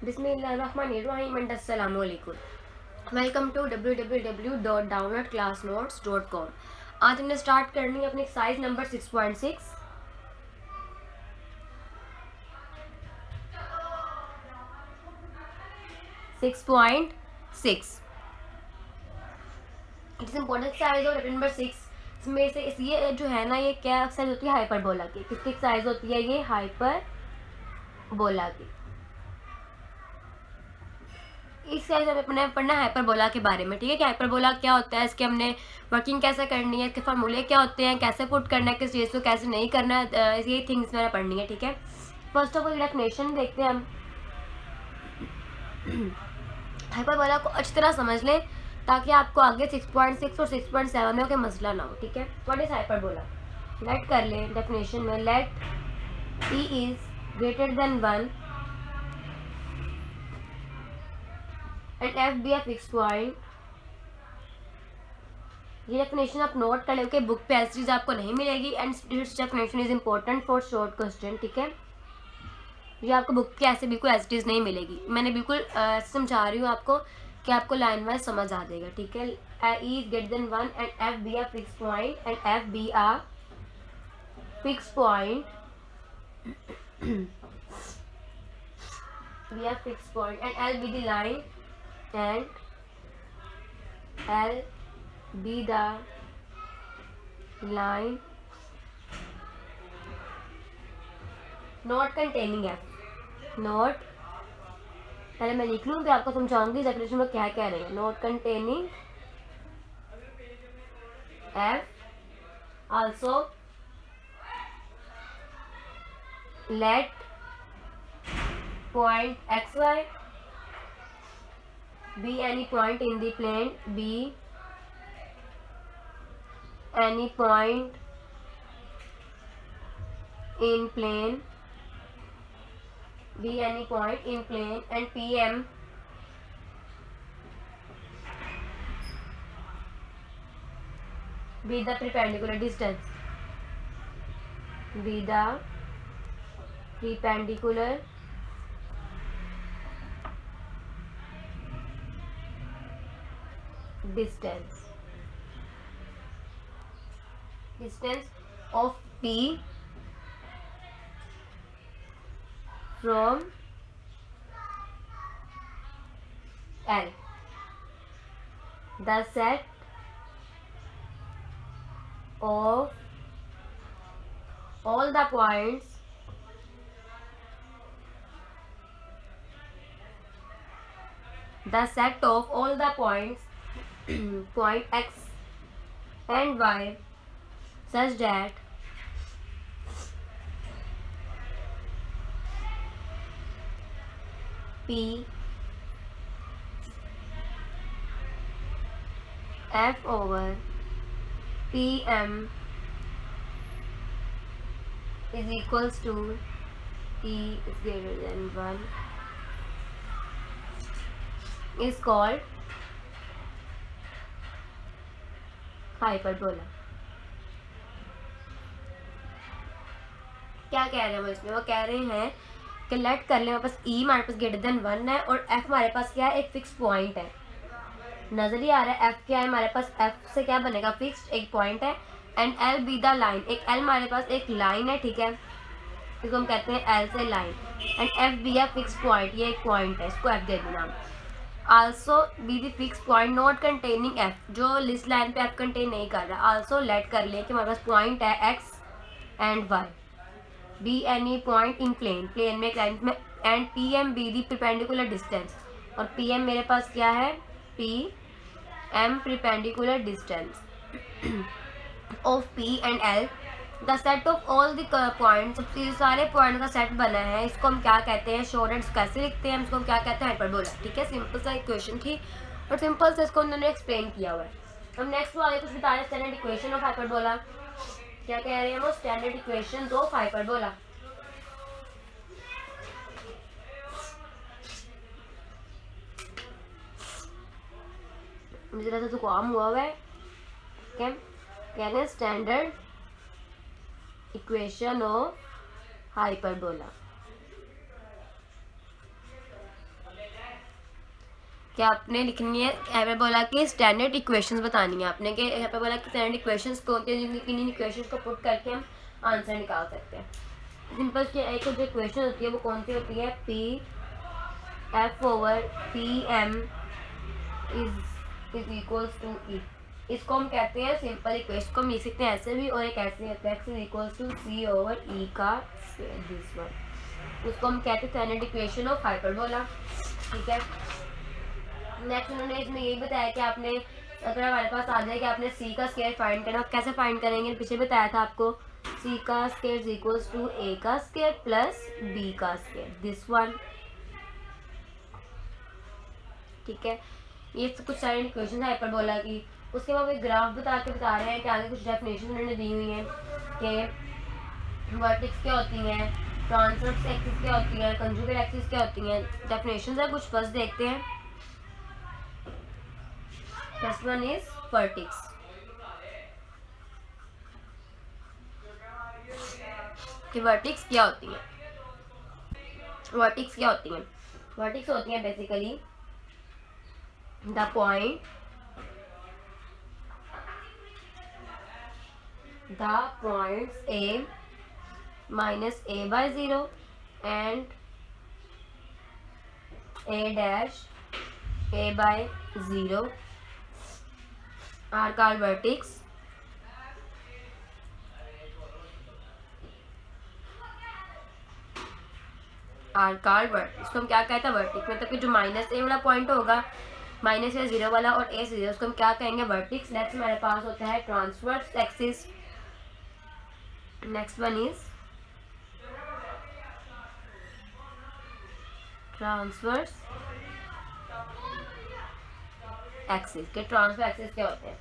बिस्मिल्लाहिर्रहमानिर्रहीम एंड अस्सलामु अलैकुम। Welcome to www.downloadclassnotes.com। आज हमने स्टार्ट करनी है अपनी exercise number 6.6। It is important exercise और नंबर 6 इसमें से ये जो है ना, ये क्या एक्सरसाइज होती है? हाइपरबोला की। किसकी एक्सरसाइज होती है ये? हाइपरबोला की। इस हमें अपने पढ़ना है हाइपरबोला के बारे में, ठीक है? कि हाइपरबोला क्या होता है, इसके हमने वर्किंग कैसे करनी है, इसके फार्मूले क्या होते हैं, कैसे पुट करना है, किस चीज़ को कैसे नहीं करना है, ये थिंग्स मैंने पढ़नी है, ठीक है? फर्स्ट ऑफ ऑल डेफिनेशन देखते हैं हम। हाइपरबोला को अच्छी तरह समझ लें ताकि आपको आगे 6.6 और 6.7 में कोई मसला ना हो, ठीक है? What is hyperbola? लेट कर लें डेफिनेशन में। Let e is greater than 1 and F be a fix point. ये डेफिनेशन आप नोट कर लेंगे, बुक पे ऐसी चीज आपको नहीं मिलेगी and this definition is important for short question, ठीक है? ये आपको बुक के ऐसे बिल्कुल ऐसी चीज नहीं मिलेगी। मैंने बिल्कुल समझा रही हूँ आपको कि आपको लाइन वाइज समझ आ जाएगा, ठीक है? E is greater than 1 and F be a fix point and F be a fix point we have fixed point and L be the line and L be the line not containing F. not, पहले मैं लिख लूँ तो आपको समझाऊंगी definition में क्या कह रहे हैं। Not containing F, also let point xy be any point in the plane, be any point in plane, be any point in plane and PM be the perpendicular distance, be the perpendicular distance of P from L. The set of all the points point x and y such that P F over PM is equals to T is greater than 1 is called hyperbola. क्या कह रहे हैं वो इसमें? वो कह रहे हैं कि लेट कर ले, हमारे पास ई हमारे पास ग्रेटर देन 1 है और एफ हमारे पास क्या है? एक फिक्स पॉइंट है। नजर ही आ रहा है एफ क्या है हमारे पास? एफ से क्या बनेगा? फिक्स्ड एक पॉइंट है and L be the line, एक एल हमारे पास एक लाइन है, ठीक है? इसको हम कहते हैं एल से लाइन एंड एफ बी है फिक्स पॉइंट, ये एक पॉइंट है, इसको एफ दे देना। Also be the fix point not containing F, जो लिस्ट लाइन पे एफ कंटेन नहीं कर रहा। आल्सो लेट कर ले कि हमारे पास पॉइंट है X and Y, be any point in plane में एक लाइन में and P M be the perpendicular distance, और पी एम मेरे पास क्या है? P M perpendicular distance of P and L. The set of all the points, सारे point का सेट बना है, इसको हम क्या कहते हैं? शॉर्ट्स कैसे लिखते हैं? इसको हम क्या कहते हैं? हाइपरबोला, ठीक है? सिंपल सा इक्वेशन थी और सिंपल से इसको उन्होंने एक्सप्लेन किया हुआ है। हम नेक्स्ट वाले कुछ बता रहे हैं स्टैंडर्ड इक्वेशन ऑफ हाइपरबोला। क्या कह रहे हैं वो? Standard equation of hyperbola. मुझे जरा सा जुकाम हुआ है, क्या कह रहे हैं? Standard equation of hyperbola. कि आपने लिखनी है, यहाँ पे बोला कि स्टैंडर्ड इक्वेशंस बतानी है आपने, कि यहाँ पे बोला कि स्टैंडर्ड इक्वेशंस को होती है, इन इक्वेशंस को पुट करके हम आंसर निकाल सकते हैं। सिंपल की एक जो इक्वेशन होती है वो कौन सी होती है, P F over P M is equals to E. इसको हम कहते हैं सिंपल इक्वेशन को हम लिख सकते हैं ऐसे भी, और एक ऐसे होता है X is equals to C over E का दिस वन। उसको हम कहते हैं स्टैंडर्ड इक्वेशन ऑफ हाइपरबोला। ठीक है, नेक्स्ट उन्होंने इसमें यही बताया कि आपने अगर हमारे पास आ जाए कि आपने सी का स्क्वायर फाइंड करना, कैसे फाइंड करेंगे, पीछे बताया था आपको, सी का स्क्वायर इज इक्वल्स टू ए का स्क्वायर प्लस बी का स्क्वायर दिस वन। ठीक है, ये कुछ सारे इक्वेशन है हाइपरबोला की। उसके बाद एक ग्राफ बता रहे हैं कि आगे कुछ डेफिनेशन उन्होंने दी हुई हैं कि वर्टेक्स क्या होती हैं, ट्रांसवर्स एक्सिस क्या होती है, कंजुगेट एक्सिस क्या होती हैं, डेफिनेशन है कुछ। फर्स्ट देखते हैं, फर्स्ट वन इज वर्टेक्स। कि वर्टेक्स क्या होती है, वर्टेक्स क्या होती हैं, वर्टेक्स होती हैं basically the points a minus a by 0 and a dash a by 0 are called vertex. इसको हम क्या कहते हैं, वर्टेक्स। मतलब कि जो माइनस ए वाला पॉइंट होगा, माइनस या जीरो वाला और ए से जीरो, उसको हम क्या कहेंगे, वर्टेक्स। नेक्स्ट हमारे पास होता है transverse axis. Next one is transverse axis. के ट्रांसवर्स एक्सिस क्या होते हैं,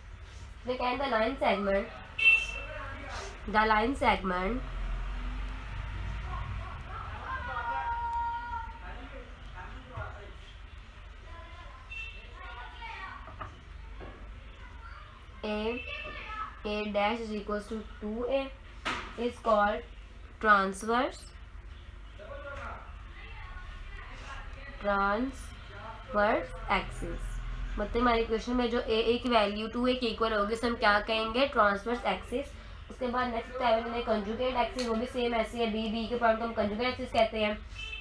the line segment, the line segment a dash is equals to 2a is called transverse axis। मतलब हमारे क्वेश्चन में जो a की वैल्यू 2a के इक्वल होगी उसे हम क्या कहेंगे, ट्रांसवर्स एक्सिस। उसके बाद नेक्स्ट है कंजुगेट एक्सिस, वो भी सेम ऐसे है, बी के पॉइंट को हम कंजुगेट एक्सिस कहते हैं।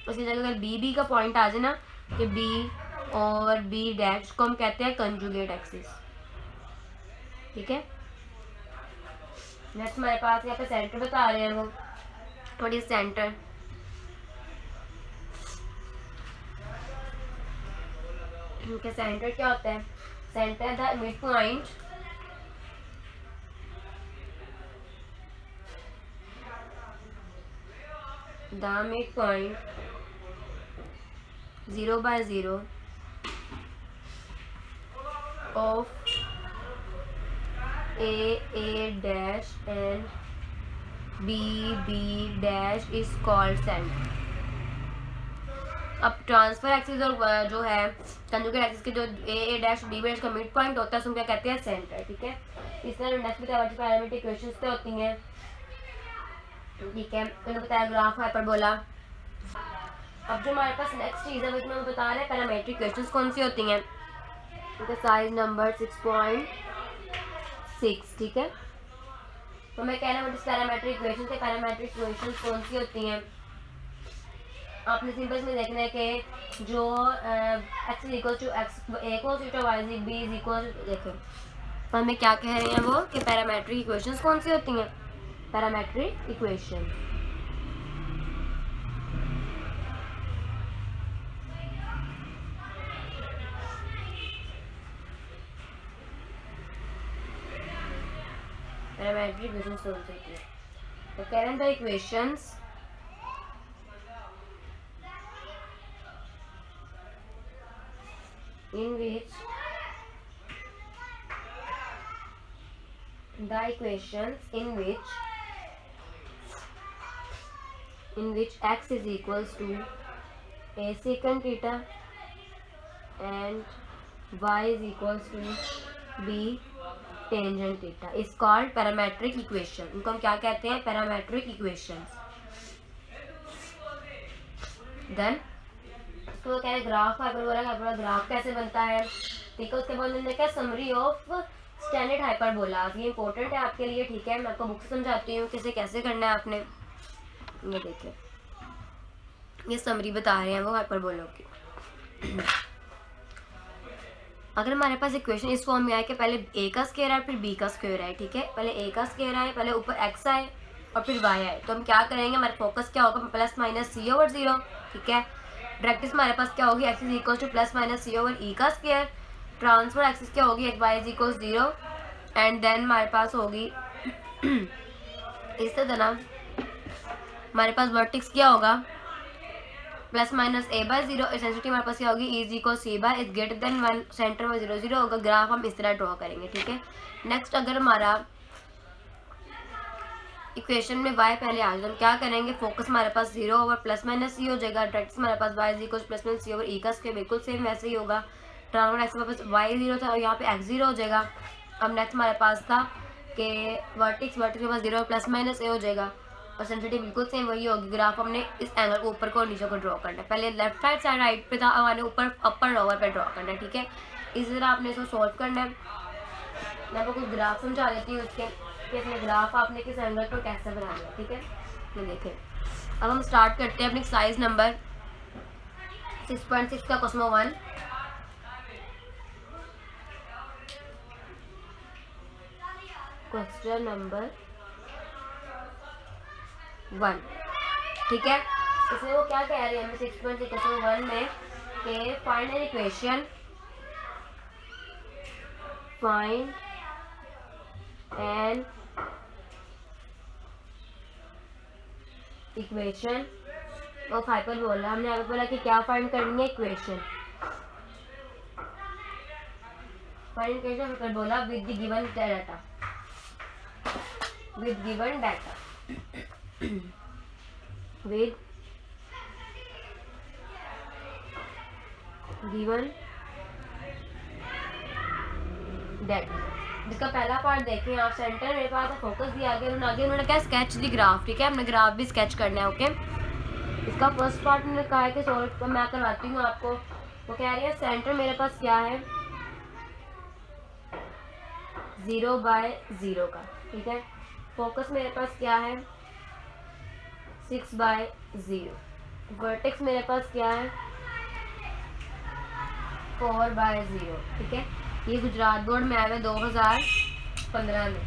उसी जगह अगर बी का पॉइंट आ जाए ना, कि b और b डैश को हम कहते हैं कंजुगेट एक्सिस। ठीक है, नेक्स्ट हमारे पास यहाँ पे सेंटर बता रहे हैं वो, what is centre. Okay, centre क्या होता है, centre the mid point the mid point 0 by 0 of a dash and b dash is called center। अब ट्रांसफर एक्सिस और जो है कंजुगेट एक्सिस के जो a डैश b डैश का मिड पॉइंट होता है उसको क्या कहते हैं, सेंटर। ठीक है, इस तरह नेक्स्ट बताया पैरामीट्रिक इक्वेशंस क्या होती हैं। ठीक है, मैंने बताया ग्राफ हाइपरबोला। अब जो हमारे पास नेक्स्ट चीज़ है वो इसमें बता रहे हैं पैरामीट्रिक इक्वेशंस कौन सी होती हैं। ठीक है, साइज नंबर 6.6। ठीक है, तो मैं कह रहा हूँ पैरामीट्रिक इक्वेशंस है, पैरामीट्रिक इक्वेशंस कौन सी होती हैं। आपने सिंपल में देखना है कि जो x is equal to X, a equal to Y is B is equal, देखो तो हमें क्या कह रहे हैं वो, कि पैरामीट्रिक इक्वेशंस कौन सी होती हैं, पैरामीट्रिक इक्वेशन। पैरामीट्रिक इक्वेशंस कौन सी होती हैं, तो कह रहे हैं the equations in which the equations in which x is equals to a secant theta and y is equals to b tangent theta is called parametric equation। इनको हम क्या कहते हैं, पैरामेट्रिक इक्वेशंस। देन तो वो कह रहे ग्राफ हाइपरबोला का ग्राफ कैसे बनता है, ठीक है। उसके बाद मैंने देखा समरी ऑफ स्टैंडर्ड हाइपरबोला, ये इंपॉर्टेंट है आपके लिए, ठीक है। मैं आपको बुक से समझाती हूँ किसे कैसे करना है आपने। ये देखिए ये समरी बता रहे हैं वो हाइपरबोला की। अगर हमारे पास इक्वेशन इस फॉर्म में आए कि पहले a का स्क्वायर आए फिर b का स्क्वायर आए, ठीक है। पहले a का स्क्वायर आए, पहले ऊपर x आए और फिर y आए, तो हम क्या करेंगे, हमारा फोकस क्या होगा, प्लस माइनस c ओवर 0, ठीक है। प्रैक्टिस हमारे पास क्या होगी, x is equal to plus minus c over e का स्क्वायर। ट्रांसफर एक्सिस क्या होगी, y is equal 0 and then हमारे पास होगी इस तरह हमारे पास वर्टिक्स क्या होगा, plus minus a by 0, eccentricity हमारे पास क्या होगी, e is equal c by is greater than 1, centre में 0 0 होगा। ग्राफ हम इस तरह ड्रॉ करेंगे, ठीक है। नेक्स्ट अगर हमारा इक्वेशन में y पहले आ जाए तो हम क्या करेंगे, फोकस हमारे पास 0 ओवर प्लस माइनस c हो जाएगा। डायरेक्ट हमारे पास y is equal plus minus c over e का स्क्वायर, बिल्कुल सेम वैसे ही होगा। ट्रांसफर एक्स हमारे पास y 0 था और यहाँ पे x 0 हो जाएगा। अब नेक्स्ट हमारे पास था कि वर्टिक्स के पास 0 प्लस माइनस a हो जाएगा और सेंसिटिव बिल्कुल सेम वही होगी। ग्राफ हमने इस एंगल को ऊपर को और नीचे को ड्रॉ करना है। पहले लेफ्ट साइड राइट पे था, अब हमारे ऊपर अपर लोअर पे ड्रॉ करना है, ठीक है। इसी तरह आपने इसको सॉल्व करना है। मैं आपको कुछ ग्राफ समझा देती हूँ उसके कि इसमें ग्राफ आपने किस एंगल पर कैसे बनाना है, ठीक है। ये देखें, अब हम स्टार्ट करते हैं अपनी एक्सरसाइज नंबर 6.6 का क्वेश्चन 1। क्वेश्चन नंबर 1, ठीक है। इसमें वो क्या कह रहे हैं हमें 6.6 क्वेश्चन 1 में कि find an equation, find N equation of hyperbola. हमने यहाँ पे बोला कि क्या फाइंड करनी है, equation, find equation of hyperbola with the given data, with given data, with given data। जिसका पहला पार्ट देखें आप, सेंटर मेरे पास फोकस दिया आगे उन्होंने क्या स्केच दी ग्राफ, ठीक है। हमने ग्राफ भी स्केच करना है, ओके। इसका फर्स्ट पार्ट मैंने कहा है कि सॉल्व मैं करवाती हूँ आपको। वो कह रही है सेंटर मेरे पास क्या है, 0 बाय 0 का, ठीक है। फोकस मेरे पास क्या है, 6 बाय 0। वर्टेक्स मेरे पास क्या है, 4 बाय 0, ठीक है। ये गुजरात बोर्ड में आया है 2015 में।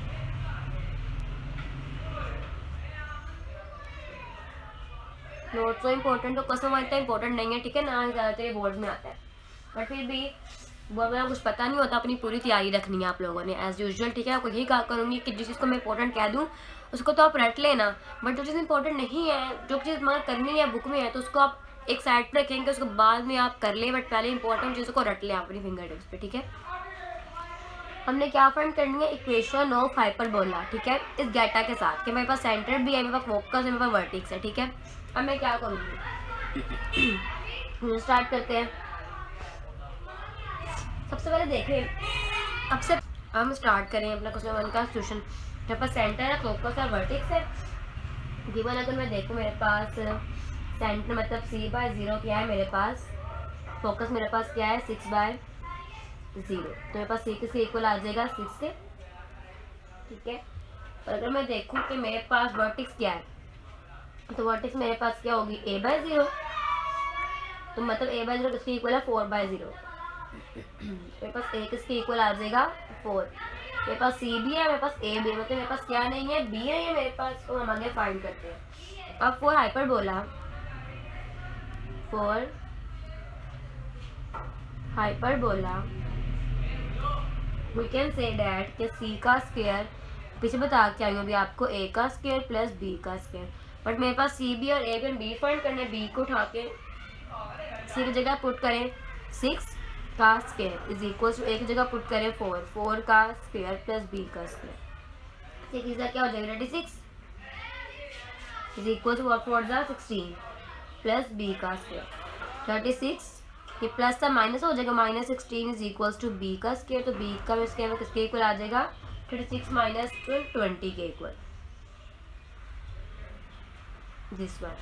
नोट तो इम्पोर्टेंट तो क्वेश्चन वाइज इम्पोर्टेंट नहीं है, ठीक है ना, ज़्यादातर ये बोर्ड में आता है, बट फिर भी बोर्ड में कुछ पता नहीं होता, अपनी पूरी तैयारी रखनी है आप लोगों ने एज यूजुअल, ठीक है। आपको यही कहा करूँगी कि जिस चीज़ को मैं इंपॉर्टेंट कह दूँ उसको तो आप रट लेना, बट जो चीज़ इंपॉर्टेंट नहीं है, जो चीज़ मगर करनी है बुक में है, तो उसको आप एक साइड पर रखेंगे, उसको बाद में आप कर ले, बट पहले इंपॉर्टेंट चीज़ों को रट लें अपनी फिंगर टिप्स पे, ठीक है। हमने क्या फाइंड करनी है, इक्वेशन ऑफ हाइपरबोला, ठीक है, इस डाटा के साथ कि मेरे पास सेंटर भी है, मेरे पास फोकस है, मेरे पास वर्टिक्स है, ठीक है। अब मैं क्या करूँगी, स्टार्ट करते हैं। सबसे पहले देखें, अब से हम स्टार्ट करें अपना क्वेश्चन 1 का सॉल्यूशन। मेरे पास सेंटर है, फोकस है, वर्टिक्स है। गिवन अगर मैं देखूँ मेरे पास सेंटर मतलब c बाय 0 क्या है मेरे पास, फोकस मेरे पास क्या है 6 बाय 0, तो मेरे पास c किसके इक्वल आ जाएगा 6 के, ठीक है। और अगर मैं देखूँ कि मेरे पास वर्टिक्स क्या है, तो वर्टिक्स मेरे पास क्या होगी a बाय 0, तो मतलब a बाय 0 किसके इक्वल है 4 बाय 0। मेरे पास a किसके इक्वल आ जाएगा 4। मेरे पास c भी है, मेरे पास a भी है, मतलब मेरे पास क्या नहीं है, b नहीं है मेरे पास, तो हम आगे फाइंड करते हैं। अब for hyperbola, for hyperbola we can say that कि c का स्क्वायर, पीछे बता के आएंगे अभी आपको, a का स्क्वायर प्लस b का स्क्वायर, बट मेरे पास c भी और a भी, b फाइंड करना है। b को उठा के c की जगह पुट करें 6 का स्क्वायर इज इक्वल टू, एक जगह पुट करें 4 का स्क्वायर प्लस b का स्क्वायर, ठीक है। क्या हो जाएगा 36 is equal to 4 plus b का स्क्वायर 36, ये प्लस था माइनस हो जाएगा, -16 इज इक्वल टू b का स्क्वायर, तो b का स्क्वायर किसके इक्वल आ जाएगा 36 माइनस 20 के इक्वल, दिस वन।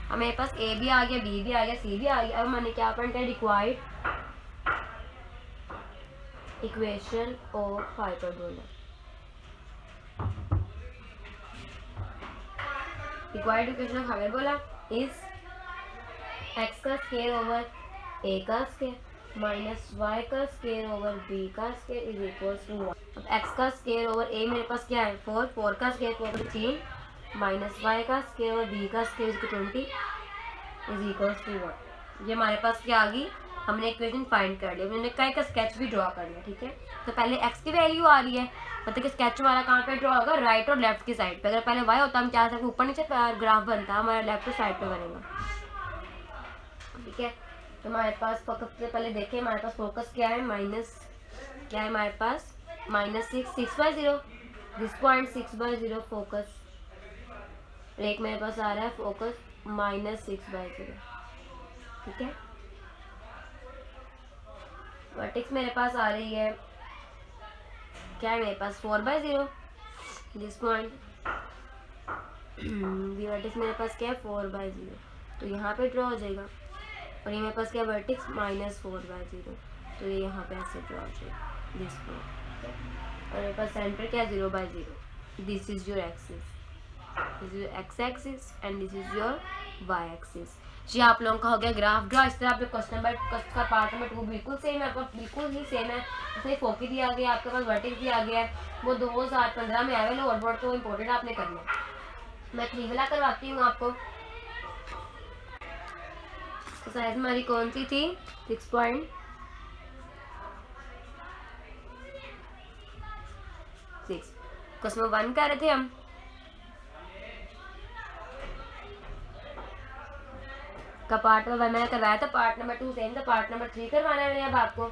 अब मेरे पास ए भी आ गया, बी भी आ गया, सी भी आ गया। अब मैंने क्या पढ़ना है, required equation of hyperbola. Required equation of hyperbola is x का स्क्वायर ओवर ए का स्क्वायर माइनस वाई का स्क्वायर ओवर बी का स्क्वायर इज इक्वल टू 1। अब एक्स का स्क्वायर ओवर ए मेरे पास क्या है 4, 4 का स्क्वायर ओवर 3 माइनस वाई का स्क्वायर ओवर बी का स्क्वायर 20 इज इक्वल टू 1। ये हमारे पास क्या आ गई, हमने इक्वेशन फाइंड कर लिया। मैंने कई का स्केच भी ड्रॉ कर लिया, ठीक है। तो पहले एक्स की वैल्यू आ रही है, मतलब कि स्केच हमारा कहाँ पे ड्रॉ होगा, राइट और लेफ्ट की साइड पे। अगर पहले वाई होता हम क्या सकते ऊपर नीचे ग्राफ बनता, हमारा लेफ्ट साइड पे बनेगा, ठीक है। तो हमारे पास सबसे पहले देखें हमारे पास फोकस क्या है, माइनस क्या है हमारे पास -6/0, दिस पॉइंट 6/0 फोकस। एक मेरे पास आ रहा है फोकस -6/0, ठीक है। वर्टेक्स मेरे पास आ रही है क्या है मेरे पास 4/0, दिस पॉइंट वर्टेक्स मेरे पास क्या है 4/0, तो यहाँ पे ड्रॉ हो जाएगा। और ये मेरे पास क्या है वर्टेक्स -4/0, तो ये यहाँ पे ऐसे ड्रॉ हो जाएगा, दिस पॉइंट। और मेरे पास सेंटर क्या है 0/0, this is your axis, this is X axis and this is your Y axis. जी आप लोगों का हो गया ग्राफ ड्रॉ। इस तरह आपके क्वेश्चन नंबर का पार्ट नंबर 2 बिल्कुल सेम है, आपका बिल्कुल ही सेम है। उसमें फोकी दिया गया, आपके पास वर्टेक्स दिया गया है, वो 2015 में आए हुए और बहुत तो इम्पोर्टेंट आपने करना है। मैं 3 वाला करवाती हूँ आपको। तो साइज हमारी कौन सी थी 6.6। क्वेश्चन 1 कर रहे थे हम, का पार्ट नंबर 1 मैंने करवाया था, पार्ट नंबर 2 सेम था, पार्ट नंबर 3 करवाना है मैंने अब आपको।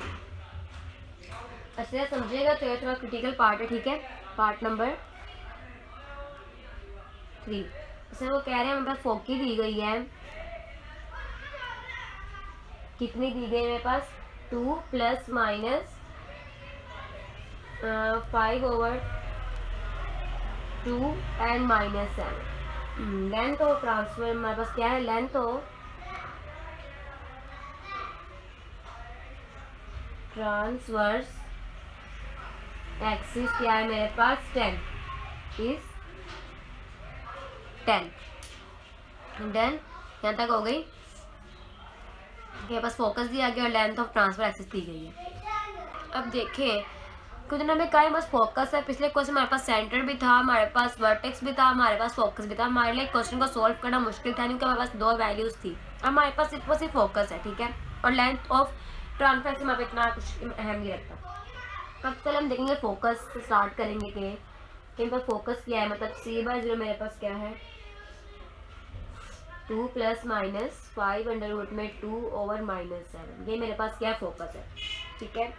अच्छे से समझिएगा, तो थोड़ा क्रिटिकल पार्ट है, ठीक है। पार्ट नंबर 3 इसमें वो कह रहे हैं मेरे पास फोकी दी गई है, कितनी दी गई मेरे पास 2 + -5/2 एंड -7। लेंथ ऑफ ट्रांसफर हमारे पास क्या है, लेंथ ऑफ ट्रांसवर्स एक्सिस क्या है मेरे पास 10 इज 10। देन यहाँ तक हो गई, मेरे पास फोकस दिया गया और लेंथ ऑफ ट्रांसफर एक्सिस दी गई है। अब देखें क्योंकि हमें कहीं बस फोकस है, पिछले क्वेश्चन हमारे पास सेंटर भी था, हमारे पास वर्टेक्स भी था, हमारे पास फोकस भी था। हमारे लिए क्वेश्चन को सॉल्व करना मुश्किल था क्योंकि हमारे पास 2 वैल्यूज थी, हमारे पास सिर्फ फोकस है, ठीक है। और लेंथ ऑफ ट्रांसफर एक्सिस में इतना कुछ अहम नहीं रखता। अब चल हम देखेंगे फोकस से स्टार्ट करेंगे कि मेरे पास फोकस क्या है, मतलब c/0 मेरे पास क्या है 2 + -5/2/7। ये मेरे पास क्या है फोकस है, ठीक है।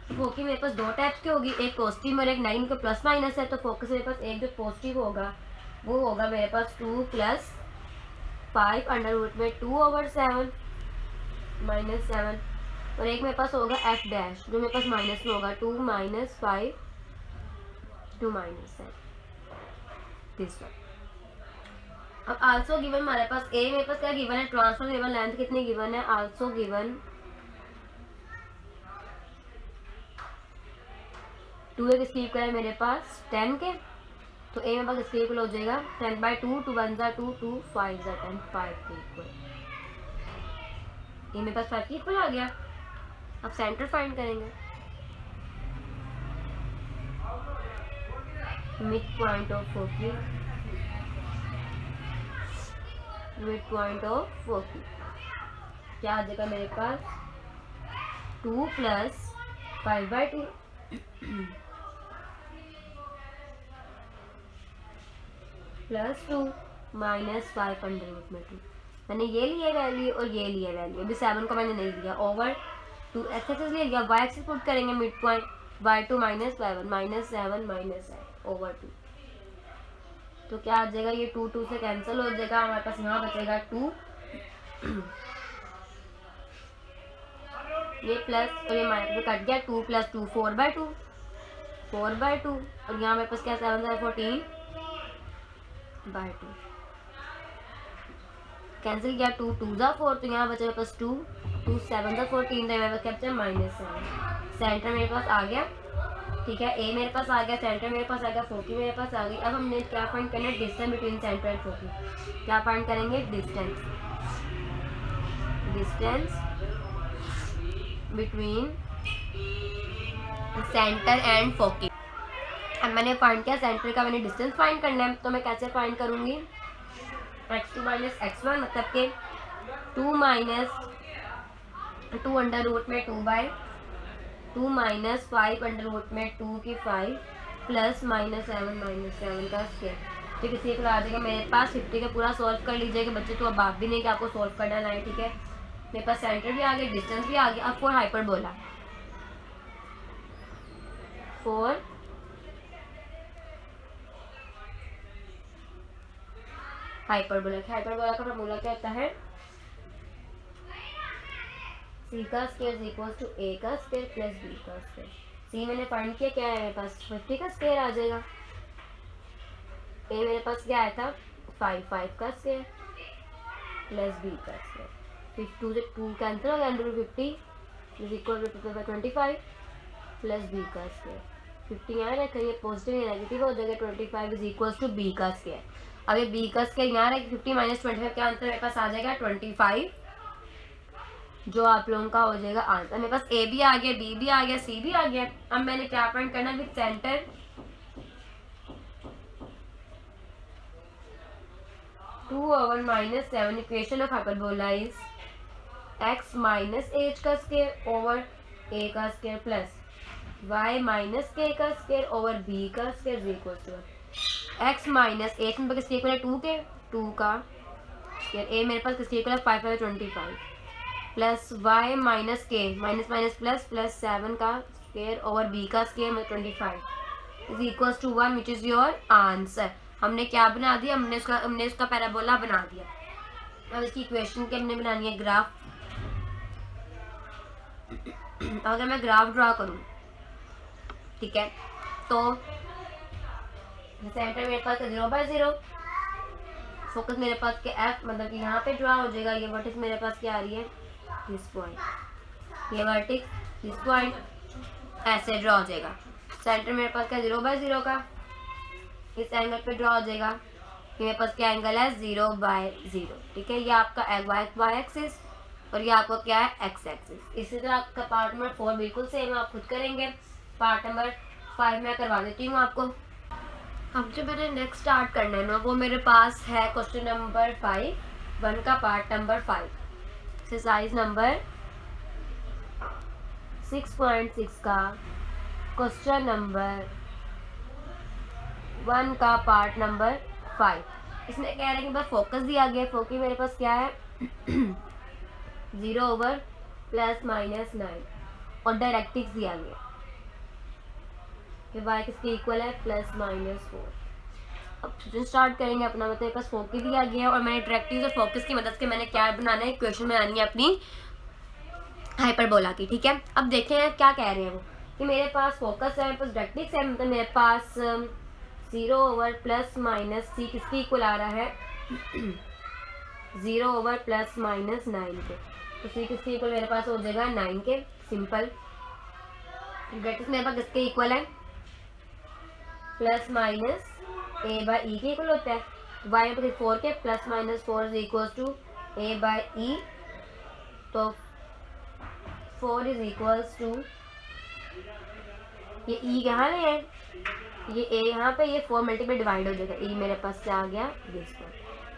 फोकी मेरे पास 2 टाइप की होगी, एक पॉजिटिव और एक नेगेटिव, प्लस माइनस है। तो फोकस मेरे पास एक जो पॉजिटिव होगा वो होगा मेरे पास 2 + 5/2/7 -7। और एक मेरे पास होगा f डैश जो मेरे पास माइनस में होगा 2 - 5 2 -7 दिस वन। अब आल्सो गिवन हमारे पास ए मेरे पास क्या गिवन है, ट्रांसफर गिवन, लेंथ कितनी गिवन है, आल्सो गिवन 2 एक स्क्वायर करें मेरे पास 10 के, तो ए मेरे पास स्क्वायर हो जाएगा 10/2, 2 1 = 2, 2 5 = 10, 5 के इक्वल। ये मेरे पास 5 के इक्वल आ गया। अब सेंटर फाइंड करेंगे, mid point of foci, mid point of foci क्या आ जाएगा मेरे पास 2 + 5/2 +2 -5/2। मैंने ये लिया वैल्यू और ये लिया वैल्यू, अभी 7 को मैंने नहीं लिया, ओवर 2 एक्स एक्सिस ले लिया, वाई एक्सिस पुट करेंगे mid point y2 - y1 -7 -7 over 2। तो क्या आ जाएगा, ये 2 2 से कैंसिल हो जाएगा, हमारे पास यहाँ बचेगा 2 ये प्लस और ये माइनस कट गया, 2 + 2 4/2 4/2 और यहाँ मेरे पास क्या 7 × 14/2। कैंसिल किया, 2 2 ज़ा 4, तो यहाँ बचा मेरे पास 2 2 7 ज़ा 14, मेरे पास क्या बचा -7। सेंटर मेरे पास आ गया, ठीक है, ए मेरे पास आ गया, सेंटर मेरे पास आ गया, 40 मेरे पास आ गई। अब हमने क्या फाइंड करना है, डिस्टेंस बिटवीन सेंटर एंड 40। क्या फाइंड करेंगे, डिस्टेंस बिटवीन सेंटर एंड 40। अब मैंने फाइंड किया सेंटर का, मैंने डिस्टेंस फाइंड करना है, तो मैं कैसे फाइंड करूँगी, x2 माइनस x1 मतलब के 2 माइनस 2 अंडर रूट में 2/2 माइनस 5 अंडर रूट में 2 की 5 प्लस -7 का स्क्वायर। ठीक है, इसी को आ जाएगा मेरे पास 50 का पूरा सॉल्व कर लीजिएगा बच्चे, तो अब आप भी नहीं कि आपको सॉल्व करना है। ठीक है, मेरे पास सेंटर भी आ गया, डिस्टेंस भी आ गया। अब 4 हाइपरबोला, 4 हाइपरबोला का फॉर्मूला क्या होता है, c का square is equal to a का स्क्वायर प्लस b का स्क्वायर। c मैंने फाइंड किया, क्या है मेरे पास 50 का स्क्वायर आ जाएगा, a मेरे पास क्या आया था 5 का स्क्वायर प्लस b का स्क्वायर, फिर 2 से 2 कैंसिल हो गया, under 50 is equal to 25 plus b का स्क्वायर। 50 यहाँ रखा, ये पॉजिटिव या नेगेटिव हो जाएगा, 25 इज इक्वल टू b का स्क्वायर। अब ये b का स्क्वायर यहाँ रखे, 50 माइनस 25 क्या आंसर मेरे पास आ जाएगा 25, जो आप लोगों का हो जाएगा आंसर। मेरे पास a भी आ गया, b भी आ गया, c भी आ गया। अब मैंने क्या फाइंड करना with centre, 2/-7 equation of hyperbola is x minus h का स्क्वायर ओवर a का square plus y minus k का स्क्वायर ओवर b का square equal to x minus h में किसके इक्वल है 2 के, 2 का स्क्वायर, a मेरे पास किसके इक्वल है 5 है 25 plus y minus k minus minus plus plus 7 का स्क्वायर ओवर b का स्क्वायर में 25 is equal to 1 which is your answer. हमने क्या बना दिया, हमने उसका पैराबोला बना दिया। अब इसकी इक्वेशन की हमने बनानी है ग्राफ। अगर मैं ग्राफ ड्रा करूं, ठीक है, तो सेंटर मेरे पास 0/0, फोकस मेरे पास के f मतलब कि यहाँ पे ड्रा हो जाएगा। ये वर्टिक्स मेरे पास क्या आ रही है, दिस पॉइंट, ये वर्टिक्स दिस पॉइंट ऐसे ड्रा हो जाएगा। सेंटर मेरे पास क्या 0/0 का इस एंगल पे ड्रा हो जाएगा। ये मेरे पास क्या एंगल है 0/0। ठीक है, ये आपका y एक्सिस और ये आपका क्या है x एक्सिस। इसी तरह आपका पार्ट नंबर 4 बिल्कुल सेम आप खुद करेंगे। पार्ट नंबर 5 मैं करवा देती हूँ आपको। अब जो मैंने नेक्स्ट स्टार्ट करना है ना, वो मेरे पास है क्वेश्चन नंबर 5 1 का पार्ट नंबर 5, एक्सरसाइज नंबर 6.6 का क्वेश्चन नंबर 1 का पार्ट नंबर 5। इसमें कह रहे हैं कि बस फोकस दिया गया है। फोकस मेरे पास क्या है 0/+-9 और डायरेक्ट्रिक्स दिया गया कि y किसके इक्वल है +-4। अब स्टार्ट करेंगे अपना, मतलब मेरे पास फोकस दिया गया है और मैंने डायरेक्ट्रिक्स और फोकस की मदद से मैंने क्या बनाना है, इक्वेशन बनानी है अपनी हाइपरबोला की। ठीक है, अब देखें क्या कह रहे हैं वो कि मेरे पास फोकस है, मेरे पास डायरेक्ट्रिक्स है, मतलब मेरे पास 0/+-c किसके इक्वल आ रहा है 0/+-9 के, तो c किसके इक्वल मेरे पास हो जाएगा 9 के। सिंपल। डायरेक्ट्रिक्स मेरे पास किसके इक्वल है +-a/e के इक्वल होता है। y पर 4 के +-4 इज इक्वल टू a/e, तो 4 इज इक्वल टू ये e यहाँ है, ये a यहाँ पे, ये 4 मल्टीपल डिवाइड हो जाएगा। e मेरे पास क्या आ गया दिस पर,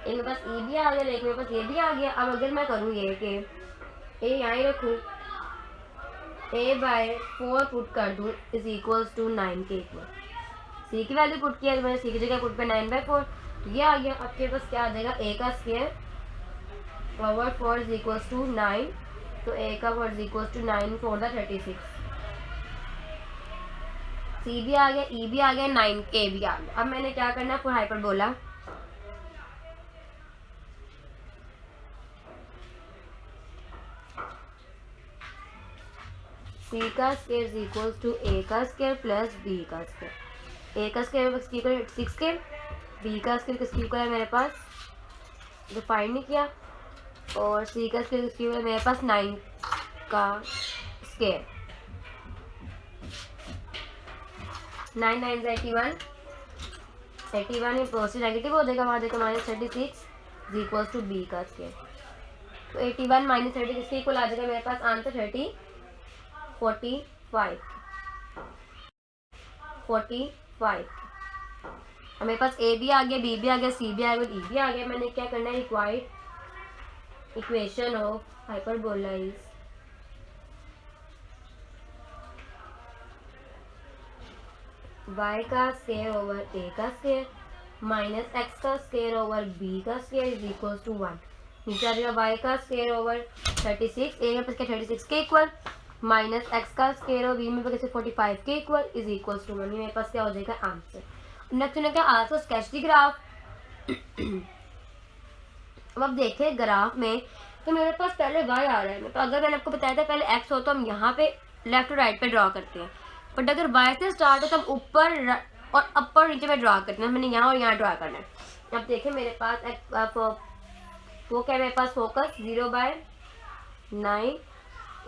एक मेरे पास e भी आ गया, एक मेरे पास ये भी आ गया। अब अगर मैं करूँ ये कि a यहाँ ही रखूँ, a/4 पुट कर दूँ इज इक्वल टू 9 के इक्वल। c की वैल्यू पुट किया, मैंने c की जगह पुट पे 9/4, तो ये आ गया। आपके पास क्या आ जाएगा a का square over 4 is equal to 9, तो a का 4 इज इक्वल टू 9 4 36। c भी आ गया, e भी आ गया, 9a भी आ गया। अब मैंने क्या करना है फॉर हाइपरबोला, c का square is equal to a का स्क्वायर प्लस b का स्क्वायर। a का स्क्वायर किसकी इक्वल 6 के, b का स्क्वायर किसकी इक्वल है मेरे पास जो फाइंड नहीं किया और सी का स्क्वायर मेरे पास 9 का स्क्वायर, 9 9 81, 81 ये पॉजिटिव नेगेटिव हो जाएगा, वहाँ जाएगा -36 इज इक्वल टू बी का स्क्वायर। तो 81 माइनस 36 इसके इक्वल आ जाएगा मेरे पास आंसर 45। अब मेरे पास ए भी आ गया, बी भी आ गया, सी भी आ गया, ई भी आ गया। मैंने क्या करना है, required equation of hyperbola is y का स्क्वायर ओवर a का स्क्वायर माइनस x का स्क्वायर ओवर b का स्क्वायर इज इक्वल टू 1। नीचे आ जाएगा y का स्क्वायर ओवर 36, a में क्या 36 के इक्वल, माइनस x का स्क्वायर ओवर b में कैसे 45 के इक्वल इज इक्वल टू 1। मेरे पास क्या हो जाएगा आंसर। नेक्स्ट ने क्या आल्सो स्केच द ग्राफ। अब आप देखें ग्राफ में तो मेरे पास पहले y आ रहा है, तो अगर मैंने आपको बताया था पहले x हो तो हम यहाँ पे लेफ्ट और राइट पे ड्रॉ करते हैं, बट अगर y से स्टार्ट हो तो हम ऊपर और अपर नीचे में ड्रॉ करते हैं। मैंने यहाँ और यहाँ ड्रॉ करना है। अब देखें मेरे पास वो क्या है, मेरे पास फोकस 0/9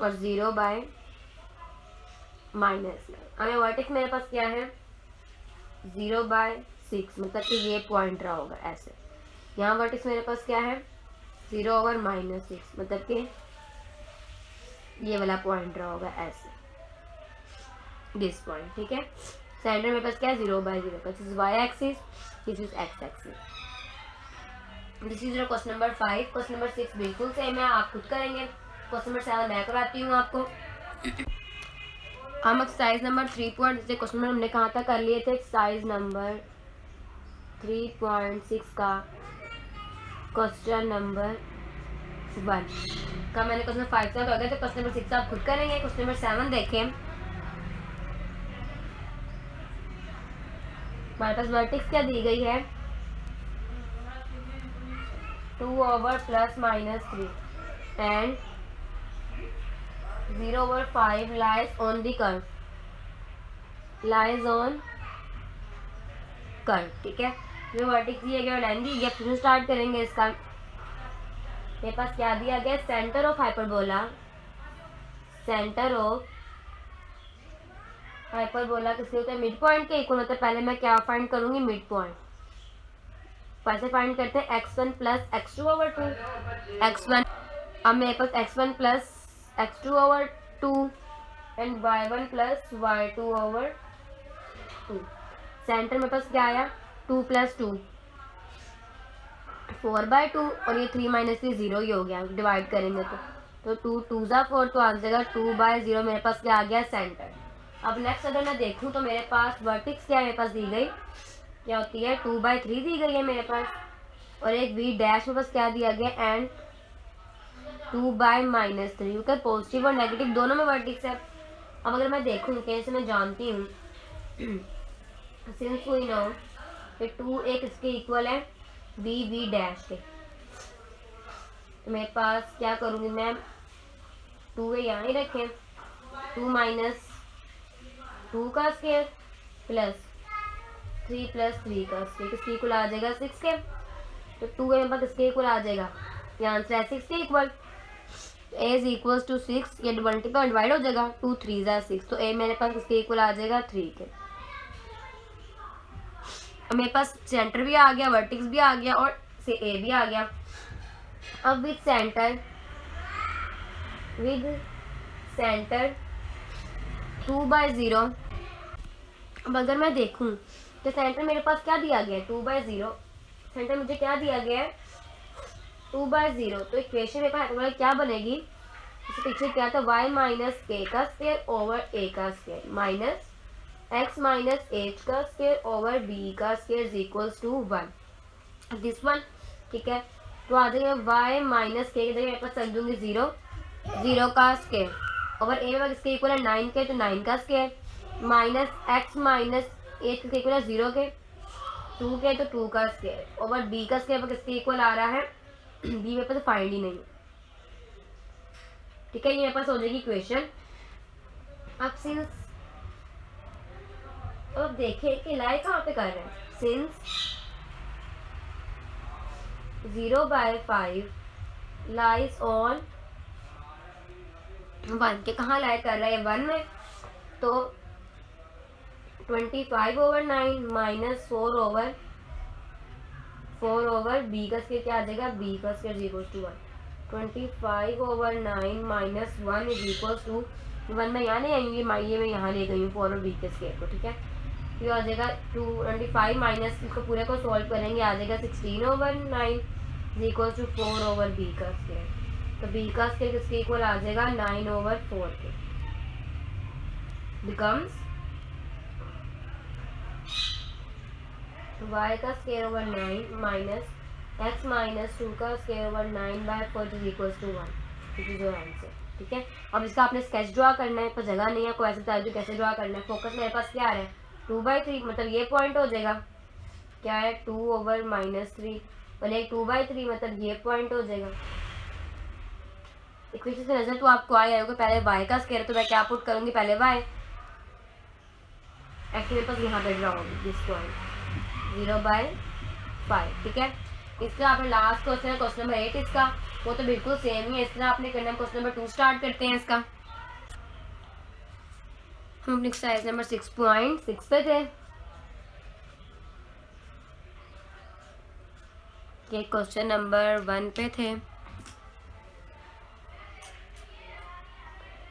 और 0/-9। हमें वर्टेक्स मेरे पास क्या है 0/6, मतलब कि ये पॉइंट रहा होगा ऐसे। यहाँ वर्टेक्स मेरे पास क्या है 0/-6, मतलब कि ये वाला पॉइंट रहा होगा ऐसे, दिस पॉइंट। ठीक है, सेंटर मेरे पास क्या है 0/0, this is y axis, this is x axis. This is question number 5। Question number 6 बिल्कुल सेम है, आप खुद करेंगे। क्वेश्चन नंबर 7 मैं कराती हूँ आपको। हम एक्सरसाइज नंबर 3 जैसे क्वेश्चन नंबर हमने कहाँ तक कर लिए थे, एक्सरसाइज नंबर 3.6 का क्वेश्चन नंबर 1 का मैंने क्वेश्चन 5 तक कर गया, तो क्वेश्चन नंबर 6 आप खुद करेंगे। क्वेश्चन नंबर 7 देखें, हमारे पास वर्टेक्स क्या दी गई है 2/+-3 and 0/5 lies on the curve, lies on curve. ठीक है, जो वर्टेक्स दिया गया लाइन दी गई, अब स्टार्ट करेंगे इसका। मेरे पास क्या दिया गया, centre of hyperbola, centre of hyperbola किसके होता है मिड पॉइंट के इक्वल होता है। पहले मैं क्या फाइंड करूंगी, मिड पॉइंट। कैसे फाइंड करते हैं, x1 प्लस x2/2, x1, अब मेरे पास x1 plus x2/2 and y1 plus y2/2। Centre मेरे पास क्या आया 2 + 2 4/2 और ये 3 - 3 0 ही हो गया, डिवाइड करेंगे तो 2 2 ज़ा 4, तो आंसर 2/0 मेरे पास क्या आ गया सेंटर। अब नेक्स्ट अगर मैं देखूं तो मेरे पास वर्टेक्स क्या मेरे पास दी गई, क्या होती है 2/3 दी गई है मेरे पास, और एक v डैश में पास क्या दिया गया एंड 2/-3, क्योंकि पॉजिटिव और नेगेटिव दोनों में वर्टेक्स है। अब अगर मैं देखूं कैसे, मैं जानती हूँ सिंस वी नो कि 2 एक इसके इक्वल है v डैश के, तो मेरे पास क्या करूँगी मैं 2 यहाँ ही रखें, 2 - 2 का स्क्वायर प्लस 3 + 3 का स्क्वायर, किसके इक्वल आ जाएगा 6 के, तो 2 मेरे पास किसके इक्वल आ जाएगा, यहाँ आंसर है 6 के equal. a is equal to 6, ये 20 पर डिवाइड हो जाएगा, 2 3 ज़ा 6, तो a मेरे पास किसके इक्वल आ जाएगा 3 के। अब मेरे पास सेंटर भी आ गया, वर्टेक्स भी आ गया और से a भी आ गया। अब विद सेंटर 2/0, अब अगर मैं देखूं तो सेंटर मेरे पास क्या दिया गया है 2/0, सेंटर मुझे क्या दिया गया है 2/0, तो इक्वेशन मेरे पास क्या बनेगी, इससे पीछे क्या था y - k का स्क्वायर ओवर a का स्क्वायर माइनस x - h का स्क्वायर ओवर b का square is equals to 1, this one. ठीक है, तो आ जाएगा y - k की जगह मेरे पास रख दूंगी 0 का स्क्वायर ओवर a में किसके इक्वल है 9 के, तो 9 का स्क्वायर माइनस x - h किसके इक्वल है 0 के, 2 के, तो 2 का स्क्वायर ओवर b का स्क्वायर किसके इक्वल आ रहा है b मेरे पास फाइंड ही नहीं। ठीक है, ये मेरे पास हो जाएगी इक्वेशन। अब सिंस अब देखें कि लाई कहाँ पे कर रहे हैं, सिंस 0/5 लाइज ऑन 1 के कहाँ लाई कर रहा है 1 में, तो 25/9 माइनस 4/4 बी का स्केयर क्या आ जाएगा, बी का square is equal to 1। 25/9 minus 1 is equal to 1 में यहाँ नहीं आएंगे, ये मैं यहाँ ले गई हूँ 4 और बी के स्केयर को, ठीक है। फिर आ जाएगा 25 माइनस इसको पूरे को सॉल्व करेंगे, आ जाएगा 16/9 इज इक्वल टू 4/बी का स्केयर। तो बी का स्केयर किसके इक्वल आ जाएगा 9/4 के, बिकम्स y का square over 9 minus x minus 2 का square over 9/4 is equal to 1, this is your answer, ठीक है। अब इसका आपने स्केच ड्रा करना है, पर जगह नहीं है, कोई ऐसे बता दो कैसे ड्रा करना है। फोकस मेरे पास क्या आ रहा है 2/3, मतलब ये पॉइंट हो जाएगा, क्या है 2/-3, और एक 2/3 मतलब ये पॉइंट हो जाएगा। इक्वेशन से नजर तो आपको आ जाएगा, पहले y का स्केयर, तो मैं क्या पुट करूंगी पहले y, एक्चुअली मेरे पास यहाँ पे ड्रा होगी दिस पॉइंट 0/5, ठीक है। इसका आपने लास्ट क्वेश्चन है क्वेश्चन नंबर 8 इसका, वो तो बिल्कुल सेम ही है, इस तरह आपने करना है। क्वेश्चन नंबर 2 स्टार्ट करते हैं इसका। हम अपने एक्सरसाइज नंबर 6.6 पे थे, ये क्वेश्चन नंबर 1 पे थे।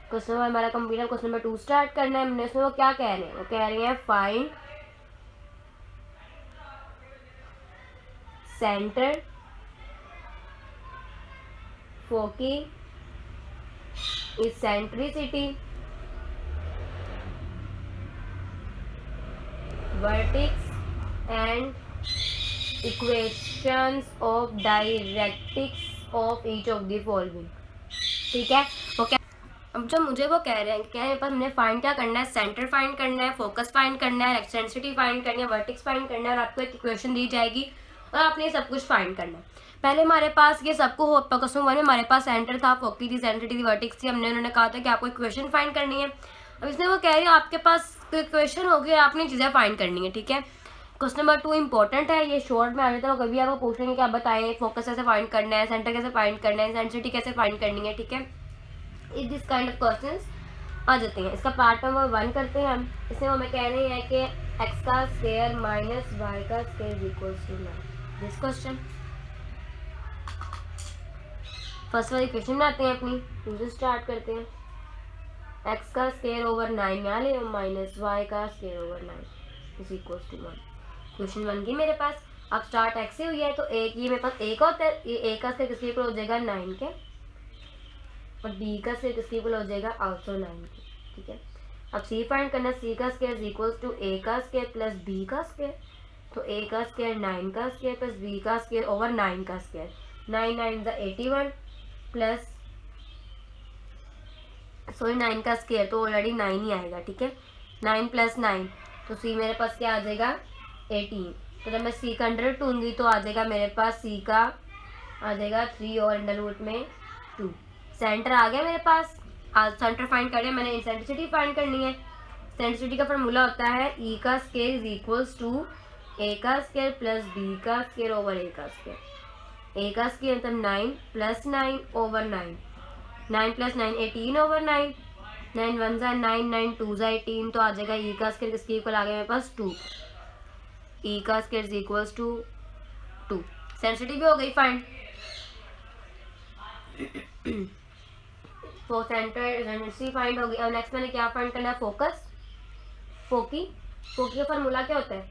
क्वेश्चन नंबर हमारा कंप्लीट है, क्वेश्चन नंबर 2 स्टार्ट करना है हमने। उसमें वो क्या कह रहे हैं, वो कह रहे हैं find centre, foci, eccentricity, vertex and equations of directrix of each of the following, ठीक है। ओके, अब जो मुझे वो कह रहे हैं कि मेरे पास हमने फाइंड क्या करना है, सेंटर फाइंड करना है, फोकस फाइंड करना है, एक्सटेंसिटी फाइंड करनी है, वर्टेक्स फाइंड करना है, और आपको एक इक्वेशन दी जाएगी और आपने सब कुछ फाइंड करना है। पहले हमारे पास ये सबको हो क्वेश्चन 1 में हमारे पास सेंटर था, फोकी थी, सेंसिटी थी, वर्टेक्स थी, उन्होंने कहा था कि आपको इक्वेशन फाइंड करनी है। अब इसमें वो कह रहे हैं आपके पास इक्वेशन होगी, आपने चीज़ें फाइंड करनी है, ठीक है। क्वेश्चन नंबर 2 इंपॉर्टेंट है, ये शॉर्ट में आ जाता है, कभी आपको पूछेंगे कि आप बताएं फोकस कैसे फाइंड करना है, सेंटर कैसे फाइंड करना है, सेंसिटी कैसे फाइंड करनी है, ठीक है। इस दिस काइंड ऑफ क्वेश्चंस आ जाते हैं। इसका पार्ट नंबर 1 करते हैं हम। इसमें हमें कह रहे हैं कि x का स्क्वायर माइनस y का square equals to 9, this question. First वाली इक्वेशन बनाते हैं अपनी, दूसरी स्टार्ट करते हैं। x का स्क्वायर ओवर 9 यहाँ ले माइनस y का square over 9 is equals to 1। Question 1 की मेरे पास अब स्टार्ट x से हुई है, तो एक ये मेरे पास एक होता है, ये a का स्क्वायर किसके इक्वल हो जाएगा 9 के, और b का स्क्वायर किसके इक्वल हो जाएगा आल्सो 9 के, ठीक है। अब c फाइंड करना, c का square is equal to a का स्क्वायर प्लस b का स्क्वायर, तो a का स्क्वायर 9 का स्क्वायर प्लस b का स्क्वायर ओवर 9 का स्क्वायर, 9 9 ज़ा 81 प्लस 9 का स्क्वायर तो ऑलरेडी 9 ही आएगा, ठीक है। 9 प्लस 9 तो c मेरे पास क्या आ जाएगा 18, तो जब मैं c का अंडर रूट लूँगी तो आ जाएगा मेरे पास c का आ जाएगा 3 और अंडर रूट में 2। सेंटर आ गया मेरे पास, सेंटर फाइंड कर लिया मैंने। इसेंट्रिसिटी फाइंड करनी है, इसेंट्रिसिटी का फॉर्मूला होता है e का square is equals to a का स्क्वायर प्लस b का स्क्वायर ओवर a का स्क्वायर। a का स्क्वायर मतलब 9 प्लस 9 ओवर 9, 9 प्लस 9 18 ओवर 9, 9 1 ज़ा 9, 9 2 ज़ा 18, तो आ जाएगा e का स्क्वायर किसके इक्वल आ गया मेरे पास 2, e का स्क्वायर इज इक्वल्स टू 2। सेंसिटिव भी हो गई फाइंड। तो सेंटर इसेंट्रिसिटी फाइंड हो गई। अब नेक्स्ट मैंने क्या फाइंड करना है, फोकस, फोकी। फोकी का फॉर्मूला क्या होता है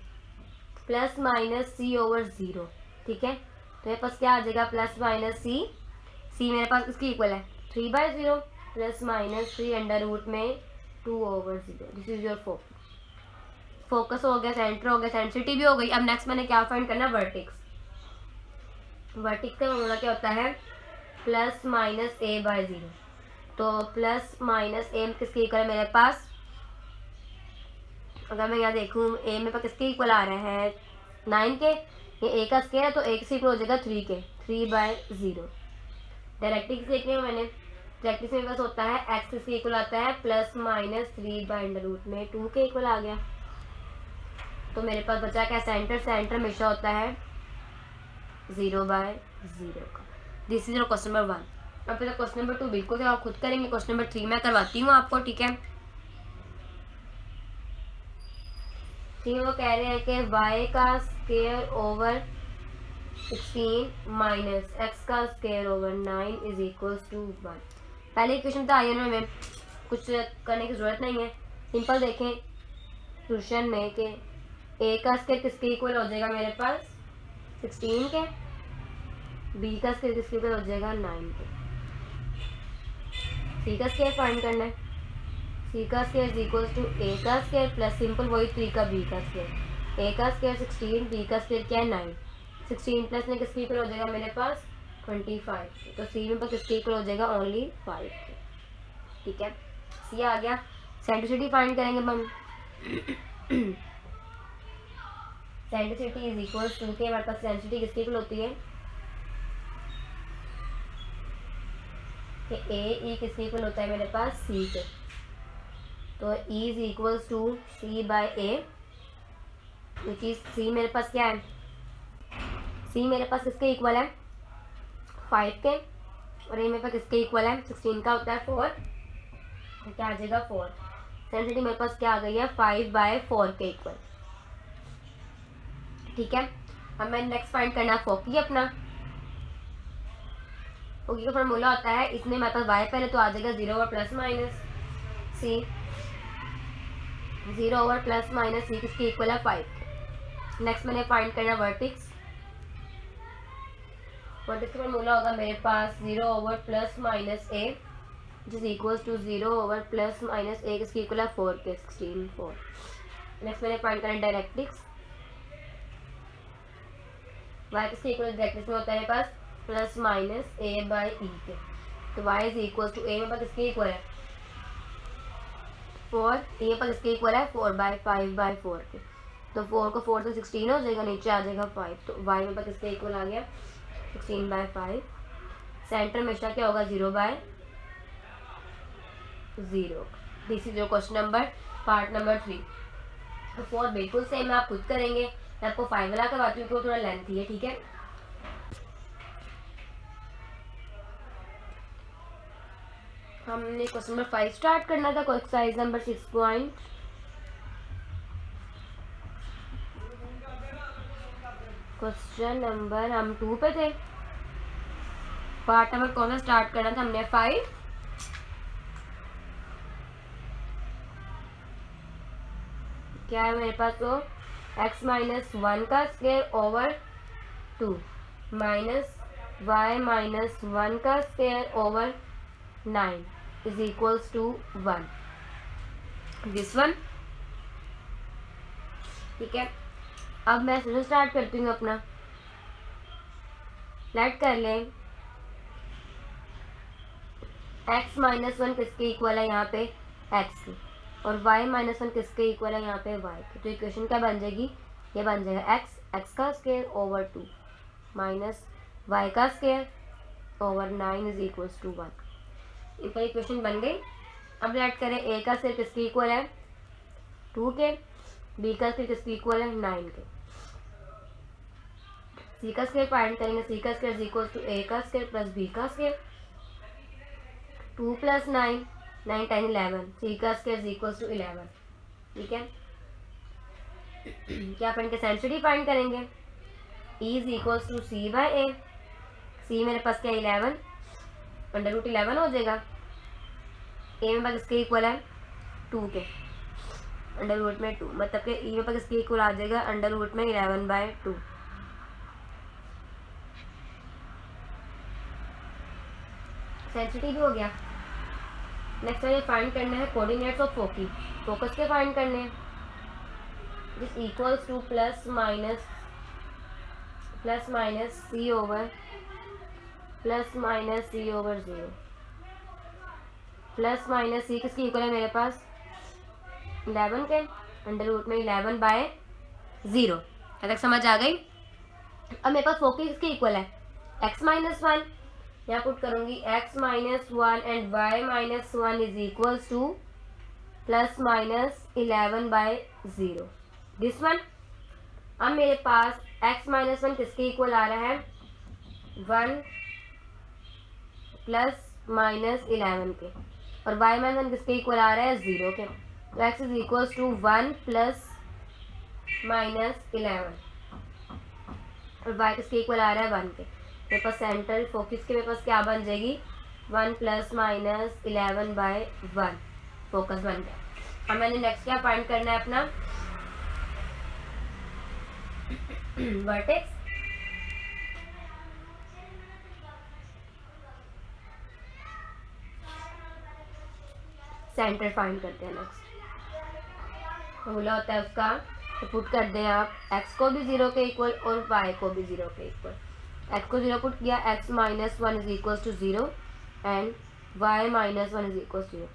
प्लस माइनस c ओवर 0, ठीक है। तो मेरे पास क्या आ जाएगा प्लस माइनस c मेरे पास इसकी इक्वल है 3/0 प्लस माइनस 3 अंडर रूट में 2 over 0, this is your focus. Focus हो गया, सेंटर हो गया, सेंसिटिव भी हो गई। अब नेक्स्ट मैंने क्या फाइंड करना है, वर्टेक्स। वर्टेक्स का फॉर्मूला क्या होता है प्लस माइनस a/0, तो प्लस माइनस a किसके इक्वल है मेरे पास, अगर मैं यहाँ देखूँ a मेरे पास किसके इक्वल आ रहा है 9 के, ये a का स्क्वायर है तो a किसके इक्वल हो जाएगा 3 के, 3/0। डायरेक्टली देखने में मैंने डायरेक्टली मेरे पास होता है x किसके इक्वल आता है प्लस माइनस 3/√2 में 2 के इक्वल आ गया। तो मेरे पास बचा क्या सेंटर, सेंटर हमेशा होता है 0/0 का। This is your question number 1। अब फिर क्वेश्चन नंबर 2 बिल्कुल से आप खुद करेंगे। क्वेश्चन नंबर 3 मैं करवाती हूँ आपको, ठीक है। ठीक है, वो कह रहे हैं कि y का स्क्वायर ओवर 16 माइनस x का square over 9 is equals to 1। पहले इक्वेशन तो आई में कुछ करने की ज़रूरत नहीं है, सिंपल देखें क्वेश्चन में कि a का स्क्वायर किसके इक्वल हो जाएगा मेरे पास 16 के, b का स्क्वायर किसके इक्वल हो जाएगा 9 के, c का स्क्वायर फाइंड करना है। c का square is equal to a का स्क्वायर प्लस सिंपल वही 3 का b का स्क्वायर। a का स्क्वायर 16, b का स्क्वायर क्या है 9, 16 प्लस में किसके इक्वल हो जाएगा मेरे पास 25, तो सी में पर किसके इक्वल हो जाएगा ओनली 5, ठीक है। सी आ गया। सेंट्रिसिटी फाइंड करेंगे हम। सेंट्रिसिटी इज इक्वल टू के हमारे पास सेंट्रिसिटी किसके इक्वल होती है कि ए ई किसके इक्वल होता है मेरे पास सी के, तो E is equals to C by A, क्योंकि सी मेरे पास क्या है, सी मेरे पास किसके इक्वल है 5 के, और ए मेरे पास किसके इक्वल है 16 का होता है 4, तो क्या आ जाएगा 4। सेंसिटिव मेरे पास क्या आ गई है 5/4 के इक्वल, ठीक है। अब मैं नेक्स्ट फाइंड करना है फोकी अपना। फोकी का फॉर्मूला होता है, इसमें मेरे पास y पहले तो आ जाएगा 0 ओवर प्लस माइनस सी, 0 ओवर प्लस माइनस सी किसके इक्वल है 5। नेक्स्ट मैंने फाइंड करना वर्टिक्स। वर्टिक्स का फॉर्मूला होगा मेरे पास 0 ओवर प्लस माइनस ए जिस equals to 0 over plus minus A किसके इक्वल है 4 के, 16 4। नेक्स्ट मैंने फाइंड करना डायरेक्ट्रिक्स। y किसके इक्वल डायरेक्ट्रिक्स में होता है मेरे पास plus minus A by E के, तो y इज इक्वल टू ए में पास किसके इक्वल है 4, ए पर किसके इक्वल है 4/5/4 के, तो 4 को 4 से 16 हो जाएगा, नीचे आ जाएगा 5, तो y में पर किसके इक्वल आ गया 16/5। सेंटर हमेशा क्या होगा 0/0। This is your question number part number 3। तो 4 बिल्कुल सेम है, आप खुद करेंगे। मैं आपको 5 वाला करवाती हूँ क्योंकि वो थोड़ा लेंथी है, ठीक है। हमने क्वेश्चन नंबर 5 स्टार्ट करना था, exercise number 6 point. Question number हम 2 पे थे, पार्ट नंबर कौन सा स्टार्ट करना था हमने 5। क्या है मेरे पास, तो x माइनस 1 का square over 2 minus y minus 1 का square over 9 is equals to 1, this one, ठीक है। अब मैं सोल्यूशन स्टार्ट करती हूँ अपना। लेट कर लें x माइनस 1 किसके इक्वल है यहाँ पे x के, और y माइनस 1 किसके इक्वल है यहाँ पे y के, तो इक्वेशन क्या बन जाएगी, ये बन जाएगा x का स्क्वायर ओवर 2 माइनस y का square over 9 is equals to 1। इनका इक्वेशन बन गई। अब लेट करें a का स्क्वायर किसके इक्वल है 2 के, b का स्क्वायर किसके इक्वल है 9 के, c का स्क्वायर फाइंड करेंगे। c का square is equals to a का स्क्वायर प्लस b का स्क्वायर, 2 प्लस 9 9 10 11, c का स्क्वायर इज इक्वल्स टू 11, ठीक है। क्या फाइंड के सेंसिटिव फाइंड करेंगे, e is equals to c by a, c मेरे पास क्या 11 √11 हो जाएगा, a में पास इसके इक्वल है 2 के अंडर रूट में 2, मतलब कि e में पास इसके इक्वल आ जाएगा अंडर रूट में 11/2। सेंसिटिव हो गया। नेक्स्ट मुझे फाइंड करना है कोऑर्डिनेट्स ऑफ फोकी। फोकस के फाइंड करने हैं, this equals to plus minus c over plus minus c over 0, plus minus c किसकी इक्वल है मेरे पास 11 के अंडर रूट में 11/0। अब तक समझ आ गई। अब मेरे पास फोकी किसकी इक्वल है x माइनस 1, यहाँ पुट करूंगी x minus 1 and y minus 1 is equals to plus minus 11/0, this one. अब मेरे पास x माइनस 1 किसके इक्वल आ रहा है 1 प्लस माइनस 11 के, और y माइनस 1 किसके इक्वल आ रहा है 0 के। तो x is equals to 1 plus minus 11 और y किसके इक्वल आ रहा है 1 के। मेरे पास सेंट्रल फोकस के मेरे पास क्या बन जाएगी 1 प्लस माइनस 11/1 फोकस बन गया। अब मैंने नेक्स्ट क्या फाइंड करना है अपना वर्टेक्स। सेंटर फाइंड करते हैं नेक्स्ट। बोला होता है उसका तो पुट कर दें आप x को भी 0 के इक्वल और y को भी 0 के इक्वल। x को 0 पुट किया, x minus 1 is equal to 0 and y minus 1 is equal to 0।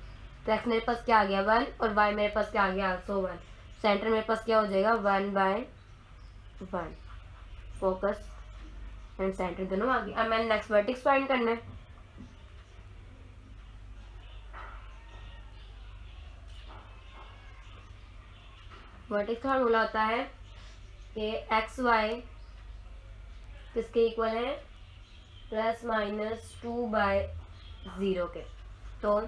तो x मेरे पास क्या आ गया 1 और y मेरे पास क्या आ गया आल्सो 1। सेंटर मेरे पास क्या हो जाएगा 1/1 फोकस एंड सेंटर दोनों आ गया। अब मैंने नेक्स्ट वर्टेक्स फाइंड करना है। वर्टेक्स का बोला होता है कि एक्स वाई किसके इक्वल है प्लस माइनस 2/0 के। तो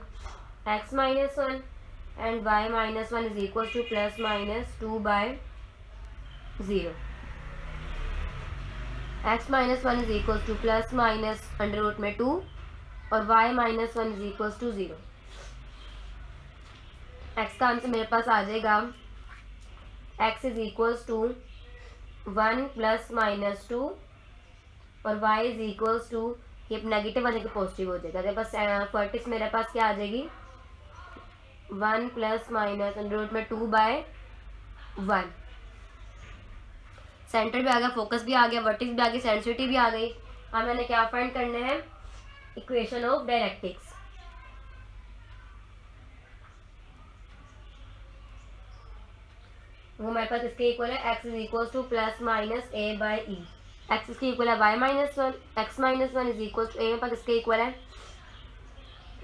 x minus 1 and y minus 1 is equal to plus minus 2/0। x minus 1 is equal to plus minus under root में 2 और y minus 1 is equal to 0। x का आंसर मेरे पास आ जाएगा x is equals to 1 plus minus 2 और y is equals to ये negative वाले के पॉजिटिव हो जाएगा। मेरे पास वर्टेक्स मेरे पास क्या आ जाएगी 1 प्लस माइनस अंडर रूट में 2/1। सेंटर भी आ गया, फोकस भी आ गया, वर्टेक्स भी आ गई, सेंसिटिविटी भी आ गई। अब मैंने क्या फाइंड करना है इक्वेशन ऑफ डायरेक्ट्रिक्स। वो हमारे पास इसके इक्वल है x is equal to plus minus a/e। x इसके इक्वल है y minus 1, x minus 1 is equal to a मेरे पास इसके इक्वल है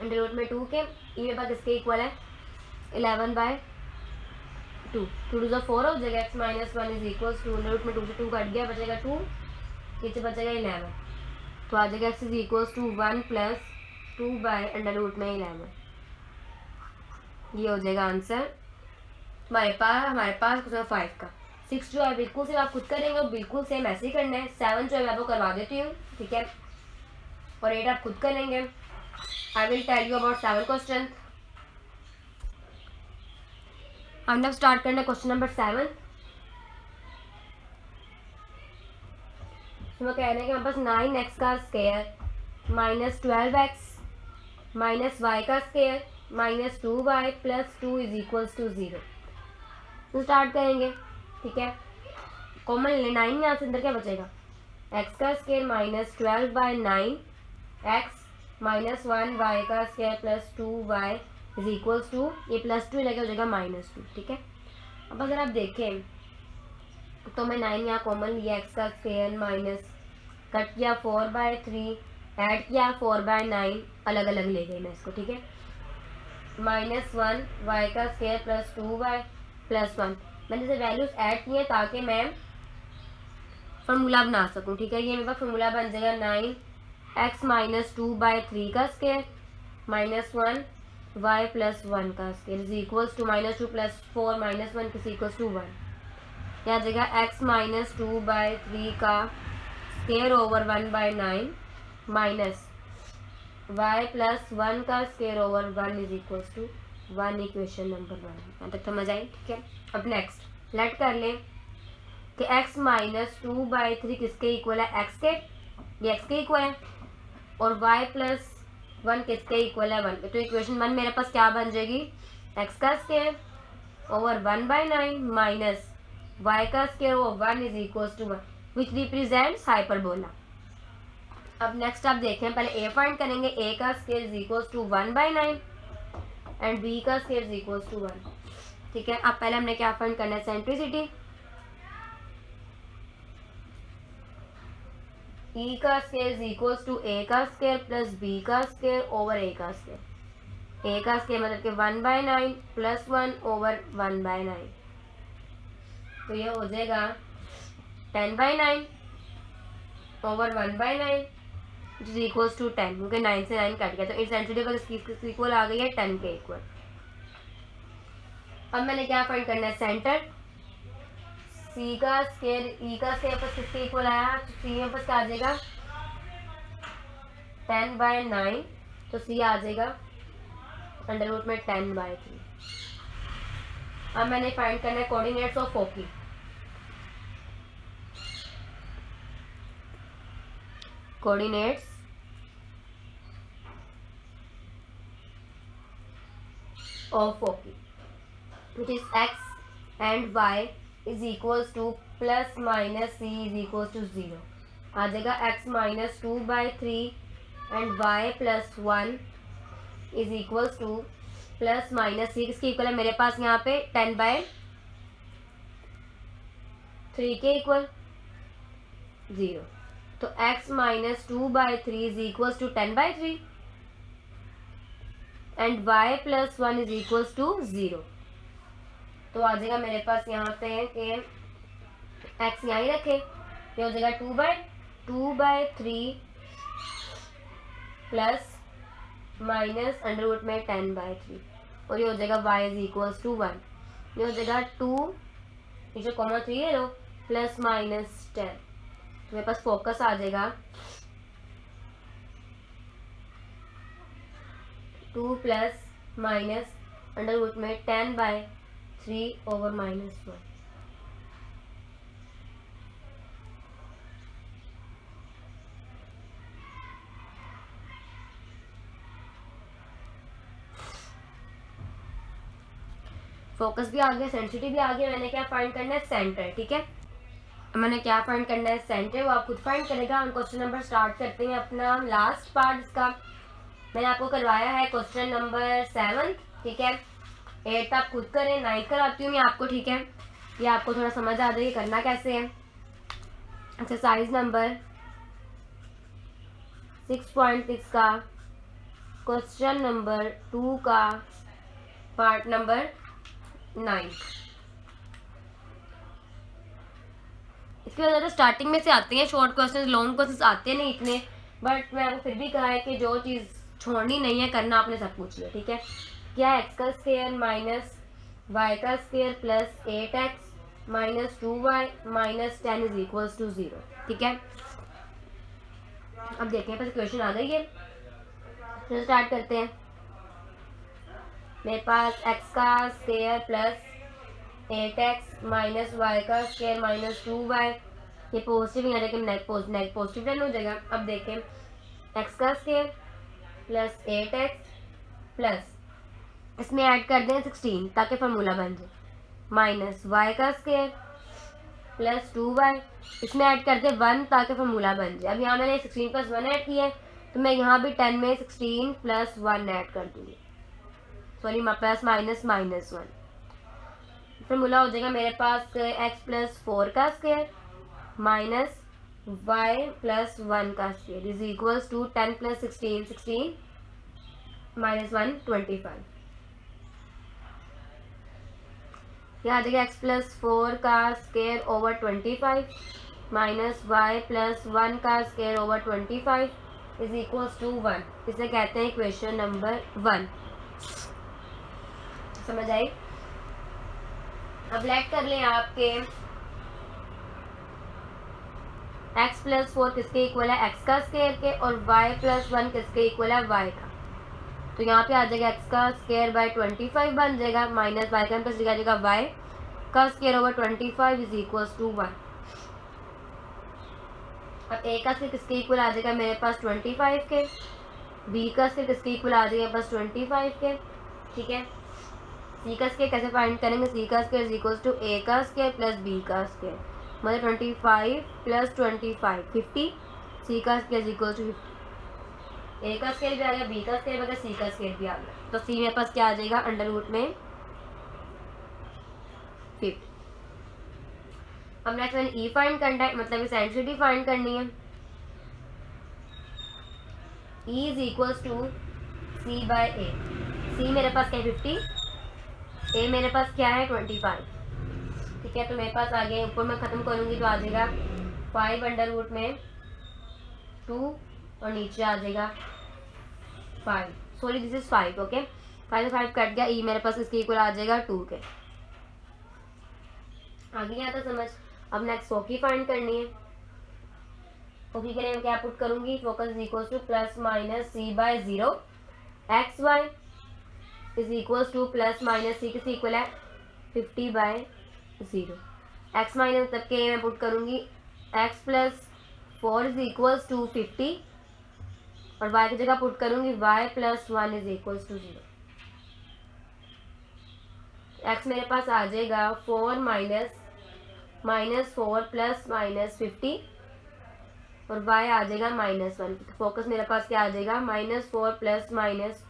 अंडर रूट में 2 के, e मेरे पास इसके इक्वल है 11/2। 2 टू 4 हो जाएगा, x minus 1 is equal to under root में 2 से 2 कट गया, बचेगा 2, नीचे बचेगा 11। तो आ जाएगा x is equal to 1 plus 2/अंडर रूट में 11। ये हो जाएगा आंसर हमारे पास क्वेश्चन 5 का। 6 जो है बिल्कुल से आप खुद करेंगे और बिल्कुल सेम ऐसे ही करना है। 7 जो है मैं आपको करवा देती हूँ, ठीक है, और 8 आप खुद करेंगे। I will tell you about 7 question. हम लोग स्टार्ट करना है क्वेश्चन नंबर 7। तो कह रहे हैं कि हमारे पास 9x का square minus 12x minus y का square minus 2y plus 2 is equals to 0। तो स्टार्ट करेंगे, ठीक है, कॉमन ले 9 यहाँ से अंदर क्या बचेगा x का square minus 12/9 x minus 1y का square plus 2y is equals to ये प्लस 2 लगे हो जाएगा -2, ठीक है। अब अगर आप देखें तो मैं 9 यहाँ कॉमन लिया, x का स्क्वायर माइनस कट किया 4/3 ऐड किया 4/9 अलग अलग ले गई मैं इसको, ठीक है, -1 y का स्क्वायर प्लस 2y प्लस 1। मैंने इसे वैल्यूज ऐड किए ताकि मैं फॉर्मूला बना सकूं, ठीक है। ये मेरे पास फॉर्मूला बन जाएगा 9x माइनस 2/3 का स्क्वायर माइनस 1 y प्लस 1 का square is equals to -2 plus 4 minus 1 is equals to 1। यह आ जाएगा x माइनस 2/3 का square over 1/9 minus y plus 1 का square over 1 is equals to 1। Equation number 1 यहाँ तक समझ आई, ठीक है। अब नेक्स्ट लेट कर लें कि x माइनस 2/3 किसके इक्वल है x के, ये x के इक्वल है, और y प्लस 1 किसके इक्वल है 1 के। तो इक्वेशन 1 मेरे पास क्या बन जाएगी x का स्क्वायर ओवर 1/9 माइनस y का square over 1 is equals to 1 which represents hyperbola. अब नेक्स्ट आप देखें, पहले a फाइंड करेंगे, a का square is equals to 1/9 and b का स्क्वायर इज इक्वल्स टू 1, ठीक है। अब पहले हमने क्या फाइंड करना है सेंट्रिसिटी। e का square is equals to a का स्क्वायर प्लस b का स्क्वायर ओवर a का स्क्वायर। a का स्क्वायर मतलब कि 1/9 प्लस 1 ओवर 1/9, तो ये हो जाएगा 10/9 over 1/9 which is equals to 10, क्योंकि 9 से 9 कट गया, तो इंसेंसिटिव किसके इक्वल आ गई है, 10 के इक्वल। अब मैंने क्या फाइंड करना है, सेंटर। सी का स्केयर ई का स्केयर बस किसके इक्वल आया, तो सी में बस क्या आ जाएगा 10/9, तो सी आ जाएगा अंडर रूट में 10/3। अब मैंने फाइंड करना है coordinates of foci. Coordinates of foci which is x and y is equals to plus minus c is equals to 0। आ जाएगा x minus 2/3 and y plus 1 is equals to plus minus c किसके equal है मेरे पास यहाँ पे 10/3 के equal 0। तो x minus 2/3 is equals to 10/3 and y plus 1 is equals to 0। तो आ जाएगा मेरे पास यहाँ पे कि x यहाँ ही रखे, ये हो जाएगा 2/3 प्लस माइनस अंडर रूट में 10/3, और ये हो जाएगा y इज इक्वल्स टू 1। ये हो जाएगा 2 जो कॉमा 3 है लो प्लस माइनस 10, तो मेरे पास फोकस आ जाएगा 2 प्लस माइनस अंडर रूट में 10/3 over -1। फोकस भी आ गया, सेंसिटिव भी आ गया। मैंने क्या फाइंड करना है, सेंटर। ठीक है, मैंने क्या फाइंड करना है, सेंटर, वो आप खुद फाइंड करेगा। हम क्वेश्चन नंबर स्टार्ट करते हैं अपना लास्ट पार्ट इसका। मैंने आपको करवाया है क्वेश्चन नंबर 7। ठीक है, 8 आप खुद करें, 9 कराती हूँ मैं आपको। ठीक है, ये आपको थोड़ा समझ आ जाएगी करना कैसे है। एक्सरसाइज नंबर 6.6 का क्वेश्चन नंबर 2 का पार्ट नंबर 9। इसके वजह से स्टार्टिंग में से आते हैं शॉर्ट क्वेश्चन, लॉन्ग क्वेश्चन आते नहीं इतने, बट मैं आपको फिर भी कहा है कि जो चीज़ छोड़नी नहीं है करना आपने सब पूछ लिया। ठीक है, क्या एक्स का स्क्वायर माइनस वाई का square plus 8x minus 2y minus 10 is equals to 0। ठीक है, अब देखते हैं बस क्वेश्चन आ गई है, तो स्टार्ट करते हैं। मेरे पास x का square plus 8x minus y का स्क्वायर माइनस 2y, ये पॉजिटिव नहीं है लेकिन पॉजिटिव टर्न हो जाएगा। अब देखें x का स्क्वायर प्लस 8x प्लस इसमें ऐड कर दें 16 ताकि फार्मूला बन जाए, माइनस वाई का स्क्वायर प्लस 2y, इसमें ऐड कर दें 1 ताकि फार्मूला बन जाए। अब यहाँ मैंने 16 प्लस 1 ऐड किया है, तो मैं यहाँ भी 10 में 16 प्लस 1 ऐड कर दूँगी, sorry plus minus minus 1। Formula हो जाएगा मेरे पास x प्लस 4 का स्क्वायर माइनस y प्लस 1 का square is equals to 10 plus 16 minus 1 25। यहाँ आ जाएगा x प्लस 4 का square over 25 minus y plus 1 का square over 25 is equals to 1। इसे कहते हैं इक्वेशन नंबर 1। समझ आई? अब लेट कर लें आपके x प्लस 4 किसके इक्वल है, x का स्क्वायर के, और y प्लस 1 किसके इक्वल है, y का। तो यहाँ पे आ जाएगा x का स्क्वायर बाय 25 बन जाएगा माइनस y का प्लस लिखा जाएगा y का square over 25 is equals to 1। अब a का स्क्वायर किसके इक्वल आ जाएगा मेरे पास 25 के, b का स्क्वायर किसके इक्वल आ जाएगा बस 25 के। ठीक है, c का स्क्वायर कैसे फाइंड करेंगे, c का square is equals to a का स्क्वायर प्लस b का स्क्वायर, मतलब 25 प्लस 25 50, c का square is equals to 50। a का स्क्वायर भी आ गया, b का स्क्वायर भी आ गया, c का स्क्वायर भी आ गया, तो c मेरे पास क्या आ जाएगा अंडर रूट में 50। अब नेक्स्ट मैंने e फाइंड करना है, मतलब सेंसिटिविटी फाइंड करनी है। e is equals to c by a। c मेरे पास क्या है 50, a मेरे पास क्या है 25। ठीक है, तो मेरे पास आ गया, ऊपर मैं ख़त्म करूँगी तो आ जाएगा 5 अंडर रूट में 2 और नीचे आ जाएगा 5, सॉरी दिस इज 5, ओके 5 से 5 कट गया, ई मेरे पास इसके इक्वल आ जाएगा 2 के। आगे नहीं आता समझ। अब नेक्स्ट फोकी फाइंड करनी है। फोकी के लिए मैं क्या पुट करूंगी, focus is equal to plus minus C by 0, X Y is equal to plus minus C किस इक्वल है 50 बाय 0, एक्स माइनस मतलब के मैं पुट करूंगी x plus 4 is equal to 50 और y की जगह पुट करूंगी y plus 1 is equal to 0। x मेरे पास आ जाएगा 4 माइनस 4 प्लस माइनस 50 और y आ जाएगा -1। फोकस मेरे पास क्या आ जाएगा -4 plus minus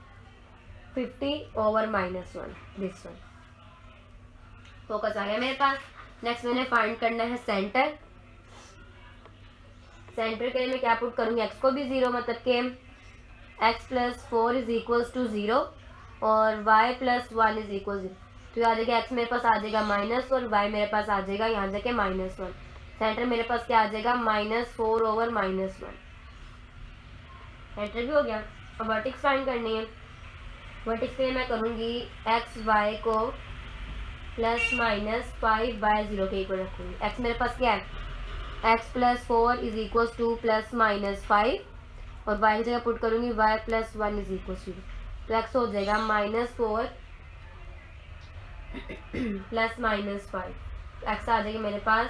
50 over -1, this one focus आ गया मेरे पास। नेक्स्ट मैंने फाइंड करना है सेंटर। सेंटर के लिए मैं क्या पुट करूंगी, x को भी 0 मतलब कि x plus 4 is equal to 0 और y प्लस 1 इज इक्वल 0, तो ये आ जाएगा x मेरे पास आ जाएगा माइनस और y मेरे पास आ जाएगा यहाँ जाके -1। सेंटर मेरे पास क्या आ जाएगा -4 ओवर -1, सेंटर भी हो गया। अब वर्टेक्स फाइंड करनी है। वर्टेक्स के लिए मैं करूँगी एक्स वाई को प्लस माइनस 5 बाय 0 के इक्वल रखूँगी। x मेरे पास क्या है x plus 4 is equal to plus minus 5 और y की जगह पुट करूँगी y plus 1 is equal to, तो x हो जाएगा -4 प्लस -5, x आ जाएगा मेरे पास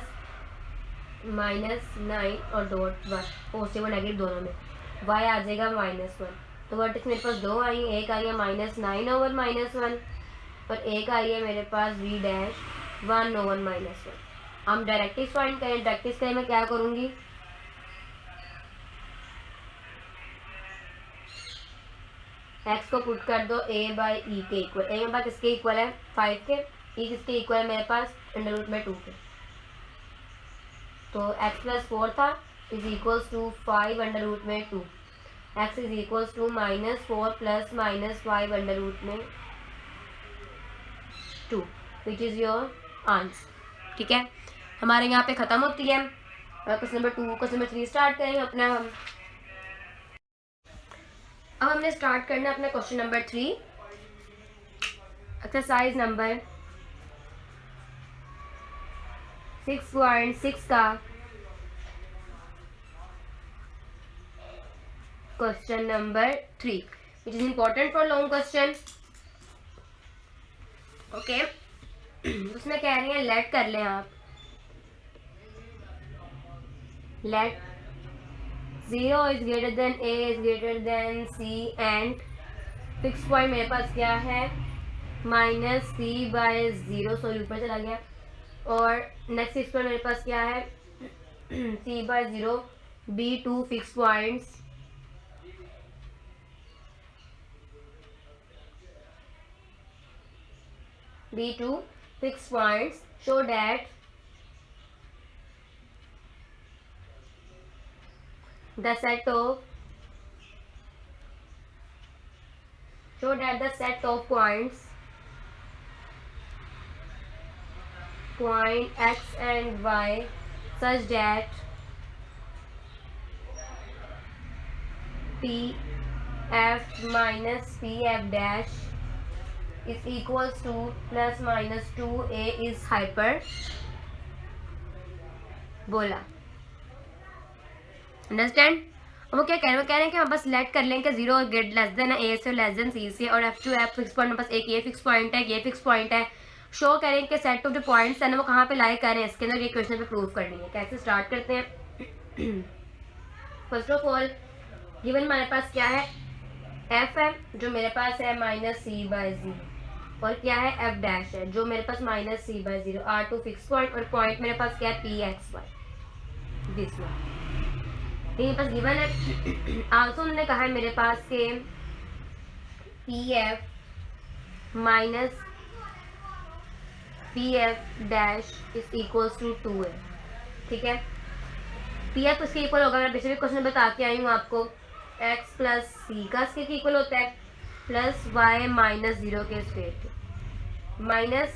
-9 और डॉट 1, पॉजिटिव और नेगेटिव दोनों में, y आ जाएगा -1। तो वर्टेक्स मेरे पास दो आई हैं, एक आई है -9 ओवर -1 और एक आई है मेरे पास v डैश 1 ओवर -1। हम डायरेक्ट्रिक्स फाइंड करें। डायरेक्ट्रिक्स के लिए मैं क्या करूँगी, x को पुट कर दो a बाई ई के इक्वल। a मेरे पास किसके इक्वल है 5 के, e किसके इक्वल है मेरे पास √ में 2 के, तो x प्लस 4 था इज इक्वल्स टू 5 √ में 2, x is equals to -4 plus -5 √ में 2 विच इज़ योर आंसर। ठीक है, हमारे यहाँ पे ख़त्म होती है। Question number 2, question number 3 start करेंगे अपना हम। अब हमने स्टार्ट करना अपना क्वेश्चन नंबर 3, एक्सरसाइज नंबर 6.6 का question number 3 which is important for long question. Okay, उसमें कह रहे हैं लेट कर लें आप, let 0 is greater than a is greater than c and fix point मेरे पास क्या है -c बाय 0, सॉरी ऊपर चला गया, और नेक्स्ट फिक्स पॉइंट मेरे पास क्या है c by 0 b2 fix points b2 fixed points show that the set of points point x and y such that pf minus pf dash is equals to plus minus 2a is hyper बोला। Understand. अब वो क्या कह रहे हैं, वो कह रहे हैं कि हम बस लेट कर लें कि 0 ग्रेट लेस देन है a से लेस देन c से, और f to f fix point बस एक ये फिक्स पॉइंट है, ये फिक्स पॉइंट है। शो करें कि सेट ऑफ जो पॉइंट्स है ना वो कहाँ पे लाई कर रहे हैं, इसके अंदर ये क्वेश्चन पे प्रूव करनी है। कैसे स्टार्ट करते हैं। फर्स्ट ऑफ ऑल गिवन हमारे पास क्या है f है जो मेरे पास है -c बाय 0, और क्या है f डैश है जो मेरे पास -c by 0, R2 fix point, और पॉइंट मेरे पास क्या है pxy, दिस वन मेरे पास गिवन है। आल्सो उन्होंने कहा है मेरे पास के pf minus pf dash is equals to 2 है। ठीक है, pf उसके इक्वल होगा, मैं पिछले क्वेश्चन बता के आई हूँ आपको, x प्लस सी का स्क्वायर इक्वल होता है प्लस y माइनस 0 के स्क्वायर, माइनस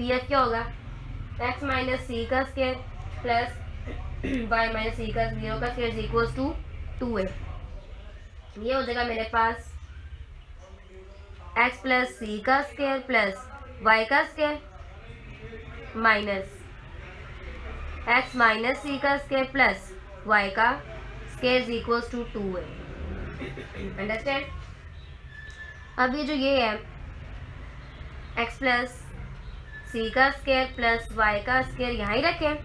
pf क्या होगा x माइनस सी का square plus y minus C का 0 का स्क्वायर इक्वल्स टू 2a, ये हो जाएगा मेरे पास x प्लस सी का स्क्वायर प्लस y का square minus x minus C का स्क्वायर प्लस y का square is equals to 2a। Understand. अब ये है x प्लस सी का स्क्वायर प्लस y का स्क्वायर यहाँ ही रखें,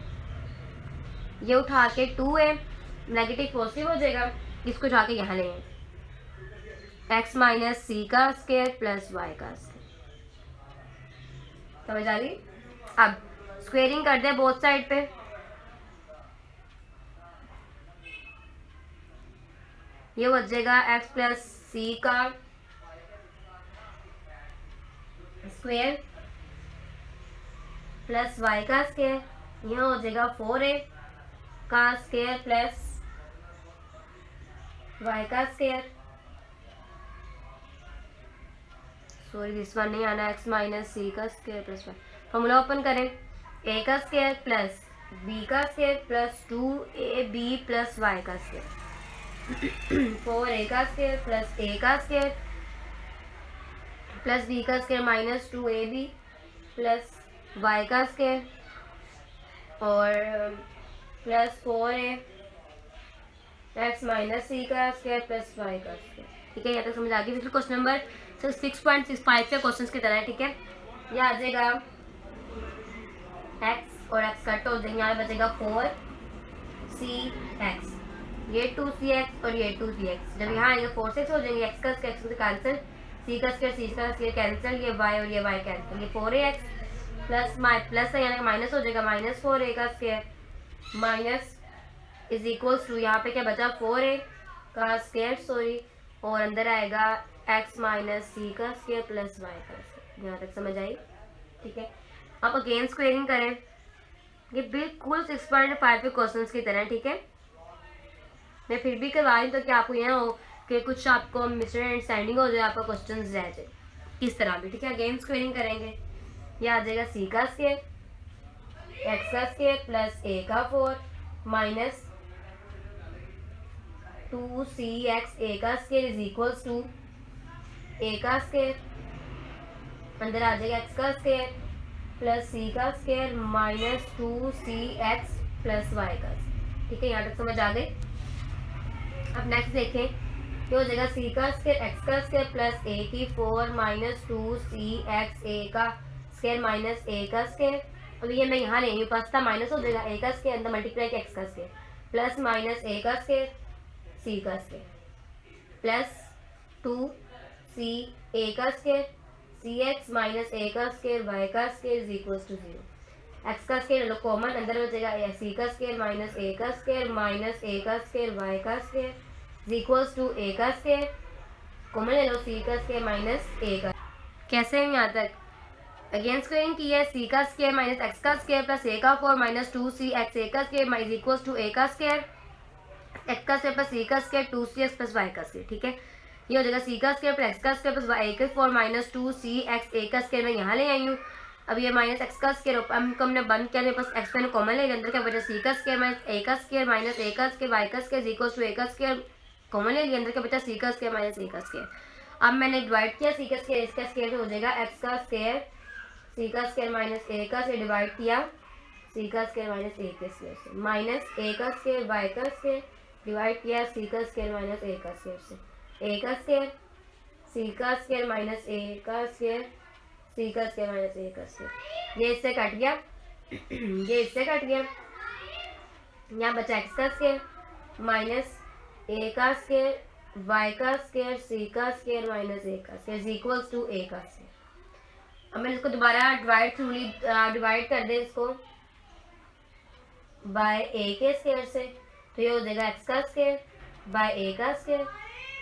ये उठा के 2a नेगेटिव पॉजिटिव हो जाएगा, इसको उठा के यहाँ लेंगे x माइनस सी का स्क्वायर प्लस y का स्क्वायर। समझ आ रही। अब स्क्वेयरिंग कर दे बोथ साइड पे, ये हो जाएगा x प्लस सी का स्क्वायर प्लस y का स्क्वायर, यहाँ हो जाएगा 4a का स्क्वायर प्लस y का स्क्वायर, सॉरी दिस वन नहीं आना, x माइनस सी का square plus y। Formula open करें, a का स्क्वायर प्लस b का square plus 2ab plus y का स्क्वायर 4a का स्क्वायर प्लस a का स्क्वायर प्लस b का square minus 2ab plus y का स्क्वायर और plus 4a x minus C का स्क्वायर प्लस y का स्क्वायर। ठीक है, यहाँ तक समझ आ गई। फिर क्वेश्चन नंबर 6.65 के क्वेश्चन की तरह है। ठीक है, ये आ जाएगा x और x कट हो जाएंगे, यहाँ बचेगा 4cx, ये 2cx और ये 2cx, जब यहाँ आएंगे 4 हो जाएंगे, x का स्क्वायर x से कैंसिल, c का स्क्वायर कैंसिल, ये y और ये y कैंसिल, ये 4ax प्लस प्लस है यानी माइनस हो जाएगा, माइनस 4a का square minus is equals to, यहाँ पे क्या बचा 4a का स्क्वायर सॉरी, और अंदर आएगा x माइनस सी का स्क्वायर प्लस y का स्क्वायर। यहाँ तक समझ आई। ठीक है, आप अगेन स्क्वेयरिंग करें, ये बिल्कुल 6.5 के क्वेश्चन की तरह। ठीक है, मैं फिर भी करवा रही हूँ तो क्या आपको यहाँ हो कि कुछ आपको मिसअंडरस्टैंडिंग हो जाए, आपका क्वेश्चन रह जाए इस तरह भी। ठीक है, अगेन स्क्वेयरिंग करेंगे, ये आ जाएगा सी का स्क्वायर एक्स का स्क्वायर प्लस ए का 4 माइनस 2cx ए का स्क्वायर इज इक्वल्स टू ए का स्क्वायर, अंदर आ जाएगा एक्स का स्क्वायर प्लस सी का square minus 2cx plus Y का स्क्वायर। ठीक है, यहाँ तक समझ आ गई। अब नेक्स्ट देखें, ये हो जाएगा सी का स्क्वायर एक्स का स्क्वायर प्लस ए की 4 माइनस 2cx ए का स्क्वायर माइनस ए का स्क्वायर। अब ये मैं यहाँ ले रही हूँ, पास था माइनस हो जाएगा ए का स्क्वायर, अंदर मल्टीप्लाई एक्स का स्क्वायर प्लस माइनस ए का स्क्वायर सी का स्क्वायर प्लस 2c ए का square c x minus a का स्क्वायर वाई का square is equal to 0। X का स्क्वायर लो कॉमन, अंदर बचेगा सी का स्क्वायर माइनस ए का स्क्वायर माइनस ए का स्क्वायर वाई का स्क्वायर इज इक्वल टू ए का स्क्वायर, कॉमन ले लो सी का स्क्वायर माइनस ए का। कैसे है यहाँ तक? अगेन स्क्वायरिंग की है, सी का स्क्वायर माइनस एक्स का स्क्वायर प्लस ए का 4 माइनस 2cx ए का स्क्वायर इज इक्वल टू ए का स्क्वायर एक्स का स्क्वायर प्लस सी का स्क्वायर 2cx प्लस वाई का स्क्वायर। ठीक है, ये हो जाएगा सी का स्क्वायर प्लस एक्स का स्क्वायर प्लस वाई का 4 माइनस 2cx ए का स्क्वायर मैं यहाँ ले आई हूँ। अब ये माइनस एक्स का स्क्वायर हमने बंद किया, मेरे पास एक्स मैंने कॉमन ले, अंदर क्या बचा सी का स्क्वायर माइनस ए का स्क्वायर माइनस ए का स्क्वायर वाई का स्क्वायर इक्वल टू ए का स्क्वायर, कॉमन ले लिया, अंदर क्या बचा सी का स्क्वायर माइनस ए का स्क्वायर। अब मैंने डिवाइड किया सी का स्क्वायर इसका स्क्वायर हो जाएगा एक्स का स्क्वायर सी का स्क्वायर माइनस ए का से डिवाइड किया सी का स्क्वायर माइनस ए के स्क्वायर से माइनस ए का स्क्वायर वाई का स्क्वायर डिवाइड किया सी का स्क्वायर माइनस ए का स्क्वायर से ए का स्क्वायर सी का स्क्वायर माइनस ए का स्क्वायर सी का स्क्वायर माइनस ए का स्क्वायर, ये इससे कट गया ये इससे कट गया, यहाँ बचा एक्स का स्क्वायर माइनस ए का स्क्वायर वाई का स्क्वायर सी का स्क्वायर माइनस ए का स्क्वायर इक्वल्स टू ए का स्क्वायर। अब मैं इसको दोबारा डिवाइड कर दे इसको बाय ए के स्क्वायर से, तो ये हो जाएगा एक्स का स्क्वायर बाय ए का स्क्वायर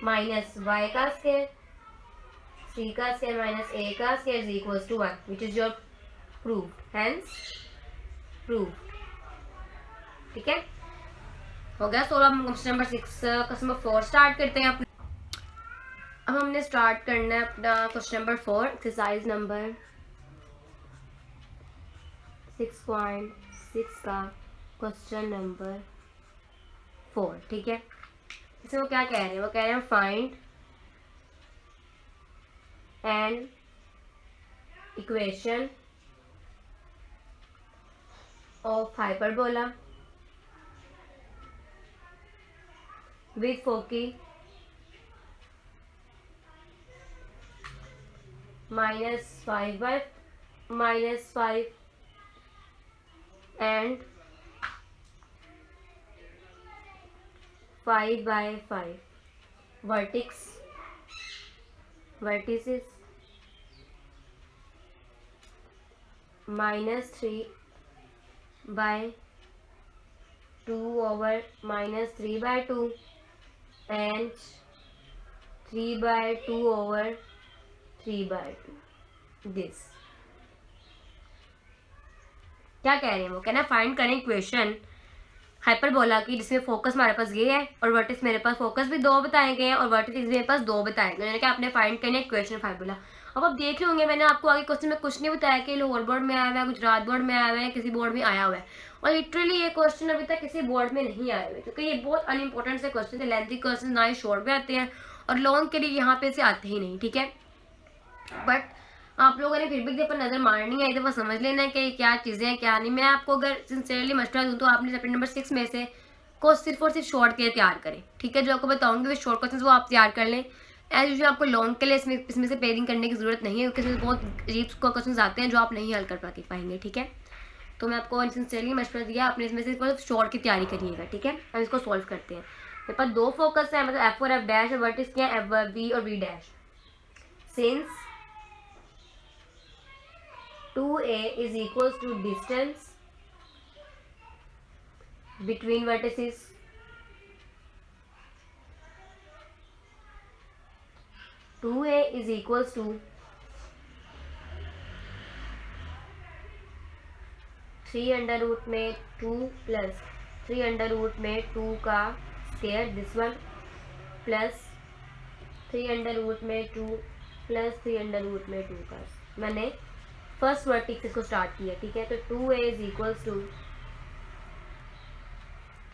माइनस वाई का स्क्वायर सी का स्क्वायर माइनस ए का square is equals to 1 which is your proof hence proof. ठीक है, हो गया 16। Question number 6 question number 4 start करते हैं। अब हमने स्टार्ट करना है अपना क्वेश्चन नंबर 4 एक्सरसाइज नंबर 6.6 का क्वेश्चन नंबर 4। ठीक है, जिसमें वो क्या कह रहे हैं, वो कह रहे हैं find N equation of hyperbola with foci -5 and 5/5 vertices -3/2/-3/2 and 3/2/3/2 this. क्या कह रहे हैं वो, कहना फाइंड करें इक्वेशन हाइपरबोला की जिसमें फोकस हमारे पास ये है और वर्टिस मेरे पास फोकस भी 2 बताए गए हैं और वर्टिस मेरे पास 2 बताए गए। मैंने कहा आपने फाइंड करना है इक्वेशन हाइपरबोला। अब आप देख रहे होंगे मैंने आपको आगे क्वेश्चन में कुछ नहीं बताया कि लाहौर बोर्ड में आया हुआ है, गुजरात बोर्ड में आया हुआ है, किसी बोर्ड में आया हुआ है, और लिटरली ये क्वेश्चन अभी तक किसी बोर्ड में नहीं आए हुए क्योंकि ये बहुत अनइम्पोर्टेंट से क्वेश्चन थे। लेंथी क्वेश्चन ना ही शॉर्ट में आते हैं और लॉन्ग के लिए यहाँ पे से आते ही नहीं, ठीक है। बट आप लोगों ने फिर भी एक नज़र मारनी है, एक दफ़ा समझ लेना है कि क्या चीज़ें हैं क्या नहीं। मैं आपको अगर सिंसियरली मशवरा दूँ तो आपने चैप्टर नंबर 6 में से को सिर्फ और सिर्फ शॉर्ट के लिए तैयार करें, ठीक है। जो आपको बताऊंगी वो शॉर्ट क्वेश्चन वो आप तैयार कर लें। एज यूजुअल आपको लॉन्ग के लिए इसमें से पेयरिंग करने की ज़रूरत नहीं है क्योंकि इसमें बहुत अजीब क्वेश्चन आते हैं जो आप नहीं हल कर पाएंगे, ठीक है। तो मैं आपको सिंसियरली मशवरा दिया, आपने इसमें से शॉर्ट की तैयारी करिएगा, ठीक है। हम इसको सॉल्व करते हैं। मेरे पास 2 फोकस है, मतलब F और F डैश और वर्टिस क्या है V और V dash. Since 2a is equals to distance between vertices, 2a is equals to 3√2 plus 3√2 का square, this one plus 3√2 plus 3√2 का। मैंने फर्स्ट वर्टिक्स इसको स्टार्ट किया, ठीक है। तो 2a is equals to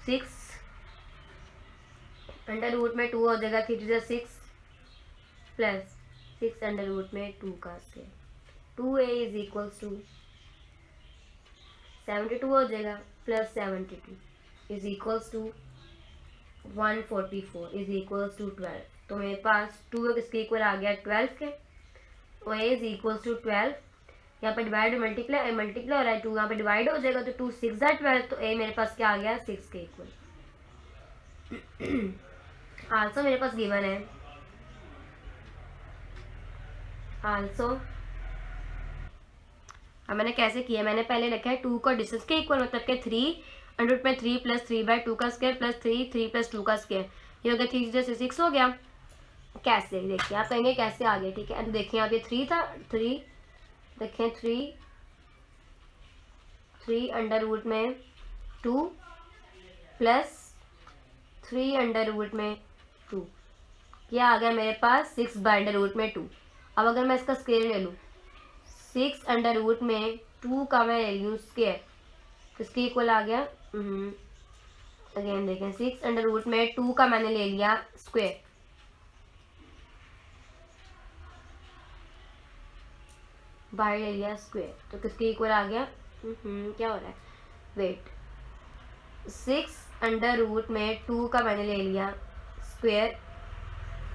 6√2 हो जाएगा, 3 6 प्लस 6√2 का square. 2a is equals to 72 हो जाएगा plus 72 is equals to 144 is equals to 12। तो मेरे पास 2 किसके इक्वल आ गया 12 के, तो a is equals to 12। यहाँ पे डिवाइड मल्टीप्लाई हो रहा है, 2 यहाँ पे डिवाइड हो जाएगा तो 2 6 12, तो a मेरे पास क्या आ गया 6 के इक्वल। आल्सो मेरे पास गिवन है, आल्सो अब मैंने कैसे किया, मैंने पहले लिखा है 2 को डिस्टेंस के इक्वल, मतलब के 3√3 प्लस 3/2 का स्क्वायर प्लस 3 प्लस 2 का स्क्वायर, ये हो गया 3 से 6 हो गया। कैसे देखिए, आप कहेंगे कैसे आ गया, ठीक है। तो देखिए आप ये 3 था, 3 देखें 3√2 प्लस 3√2, क्या आ गया मेरे पास 6/√2। अब अगर मैं इसका स्क्वायर ले लूँ, 6√2 का मैं ले लूँ स्क्वायर, तो इसके इक्वल आ गया, अगेन देखें 6√2 का मैंने ले लिया स्क्वायर, बाहर ले लिया स्क्वायर, तो किसके इक्वल आ गया, क्या हो रहा है, वेट, 6√2 का मैंने ले लिया स्क्वायर,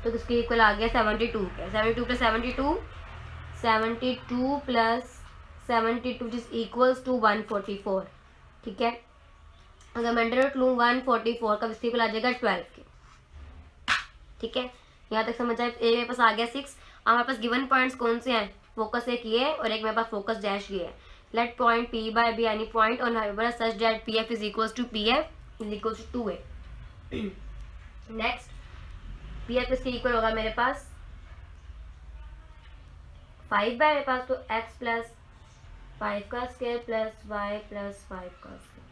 तो किसके इक्वल आ गया 72 का। 72 plus 72 plus 72 is equals to 144, ठीक है। अगर मैं अंडर रूट लूँ 144 का, किसके इक्वल आ जाएगा 12 के, ठीक है। यहाँ तक समझ आए। मेरे पास आ गया 6। अब हमारे पास गिवन पॉइंट्स कौन से हैं, फोकस एक ये है और एक मेरे पास फोकस डैश ये है। Let point P by B any point on hyperbola such that PF is equals to PF is equals to 2a। Next PF इसके इक्वल होगा मेरे पास 5 बाय, मेरे पास तो x प्लस 5 का स्क्वायर प्लस y प्लस 5 का square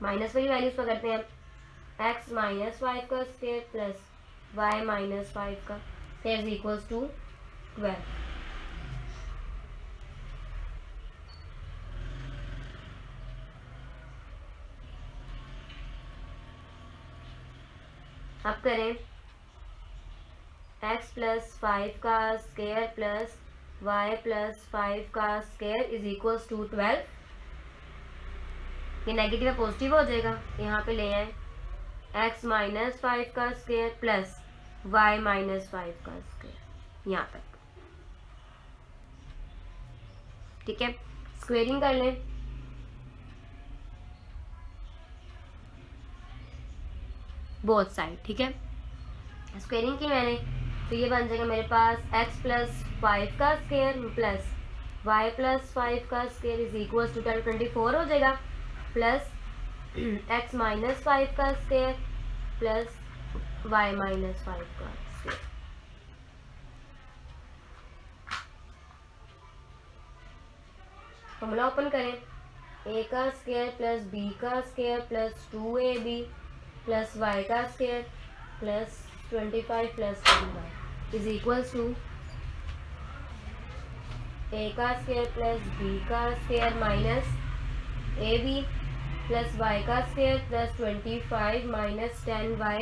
minus वाली values पर करते हैं, x माइनस 5 का स्क्वायर प्लस y माइनस 5 का इज इक्वल्स टू 12। अब करें x प्लस 5 का स्क्वायर प्लस y प्लस 5 का स्क्वायर इज इक्वल्स टू 12। ये नेगेटिव है पॉजिटिव हो जाएगा, यहाँ पे ले आए x माइनस 5 का स्क्वायर प्लस y माइनस 5 का स्क्वायर यहाँ तक। ठीक है, स्क्वेयरिंग कर लें। बोथ साइड, ठीक है, स्क्वेयरिंग की मैंने, तो ये बन जाएगा मेरे पास x प्लस 5 का स्क्वायर प्लस y प्लस 5 का स्क्वायर इज इक्वल टू 24 हो जाएगा, प्लस x माइनस 5 का स्क्वायर प्लस y माइनस 5 का स्क्वायर। फॉर्मूला ओपन करें, a का स्क्वायर प्लस b का square plus 2ab plus y का square plus 25 plus 10y is equals to a का square plus b का square minus ab plus y का square plus 25 minus 10y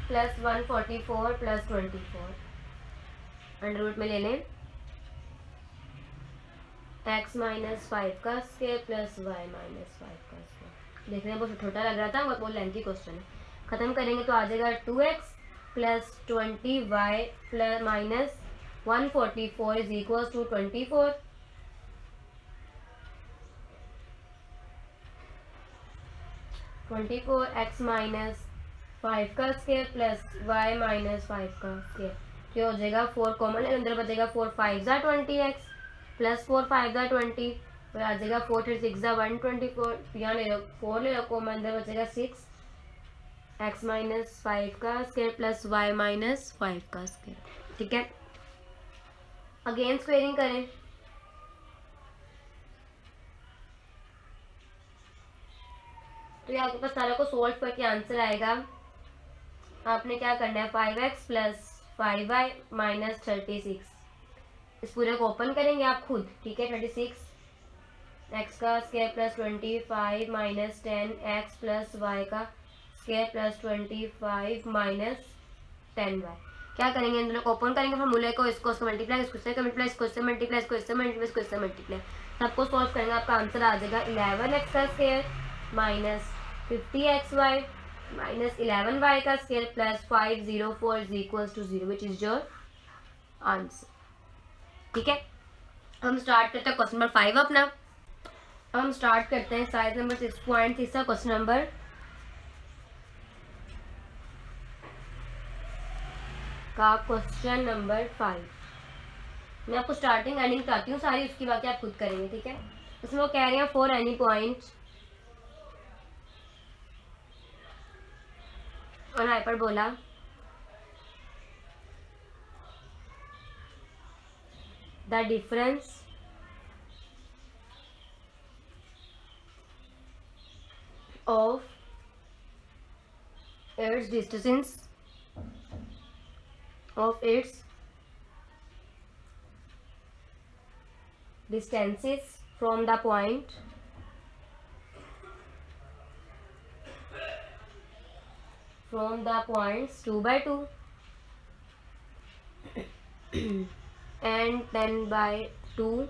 plus 144 plus 24 under root में ले लें x minus 5 का square plus y minus 5 का square. देखने में बहुत छोटा लग रहा था, बहुत लेंथी क्वेश्चन है। खत्म करेंगे तो आ जाएगा 2x plus 20y plus minus 144 is equal to 24। x minus 5 का स्क्वायर प्लस y माइनस 5 का स्क्वायर, क्या हो जाएगा 4 कॉमन है, अंदर बचेगा 4 5 ज़ा 20x प्लस 4 5 ज़ा 20 और आ जाएगा 4 3 6 ज़ा 124, यहाँ ले लो 4 ले लो कॉमन, अंदर बचेगा 6 x माइनस 5 का स्क्वायर प्लस y माइनस 5 का स्क्वायर। ठीक है, अगेन स्क्वेयरिंग करें, तो ये आपके पास सारा को सोल्व करके आंसर आएगा। आपने क्या करना है 5x प्लस 5y माइनस 36, इस पूरे को ओपन करेंगे आप खुद। ठीक है, 36 x का square plus 25 minus 10 x plus y का स्क्वायर प्लस 25 माइनस 10y। क्या करेंगे, इन दोनों को ओपन करेंगे, फॉर्मूले को, इसको इसको मल्टीप्लाई, इसको इससे मल्टीप्लाई, इसको इससे मल्टीप्लाई, इसको इससे मल्टीप्लाई, इसको इससे मल्टीप्लाई, सबको सॉल्व करेंगे, आपका आंसर आ जाएगा 11x का square minus 50xy minus 11y का square plus 504 is equal to 0 which is your answer. ठीक है, हम स्टार्ट करते हैं क्वेश्चन नंबर 5 अपना। हम स्टार्ट करते हैं साइज नंबर 6.6 का क्वेश्चन नंबर का क्वेश्चन नंबर 5। मैं आपको स्टार्टिंग एंडिंग बताती हूँ सारी, उसकी बाकी आप खुद करेंगे। ठीक है, इसमें वो कह रहे हैं फॉर एनी पॉइंट और hyperbola the difference of its distance distances from the point points 2 by 2 and 10 by 2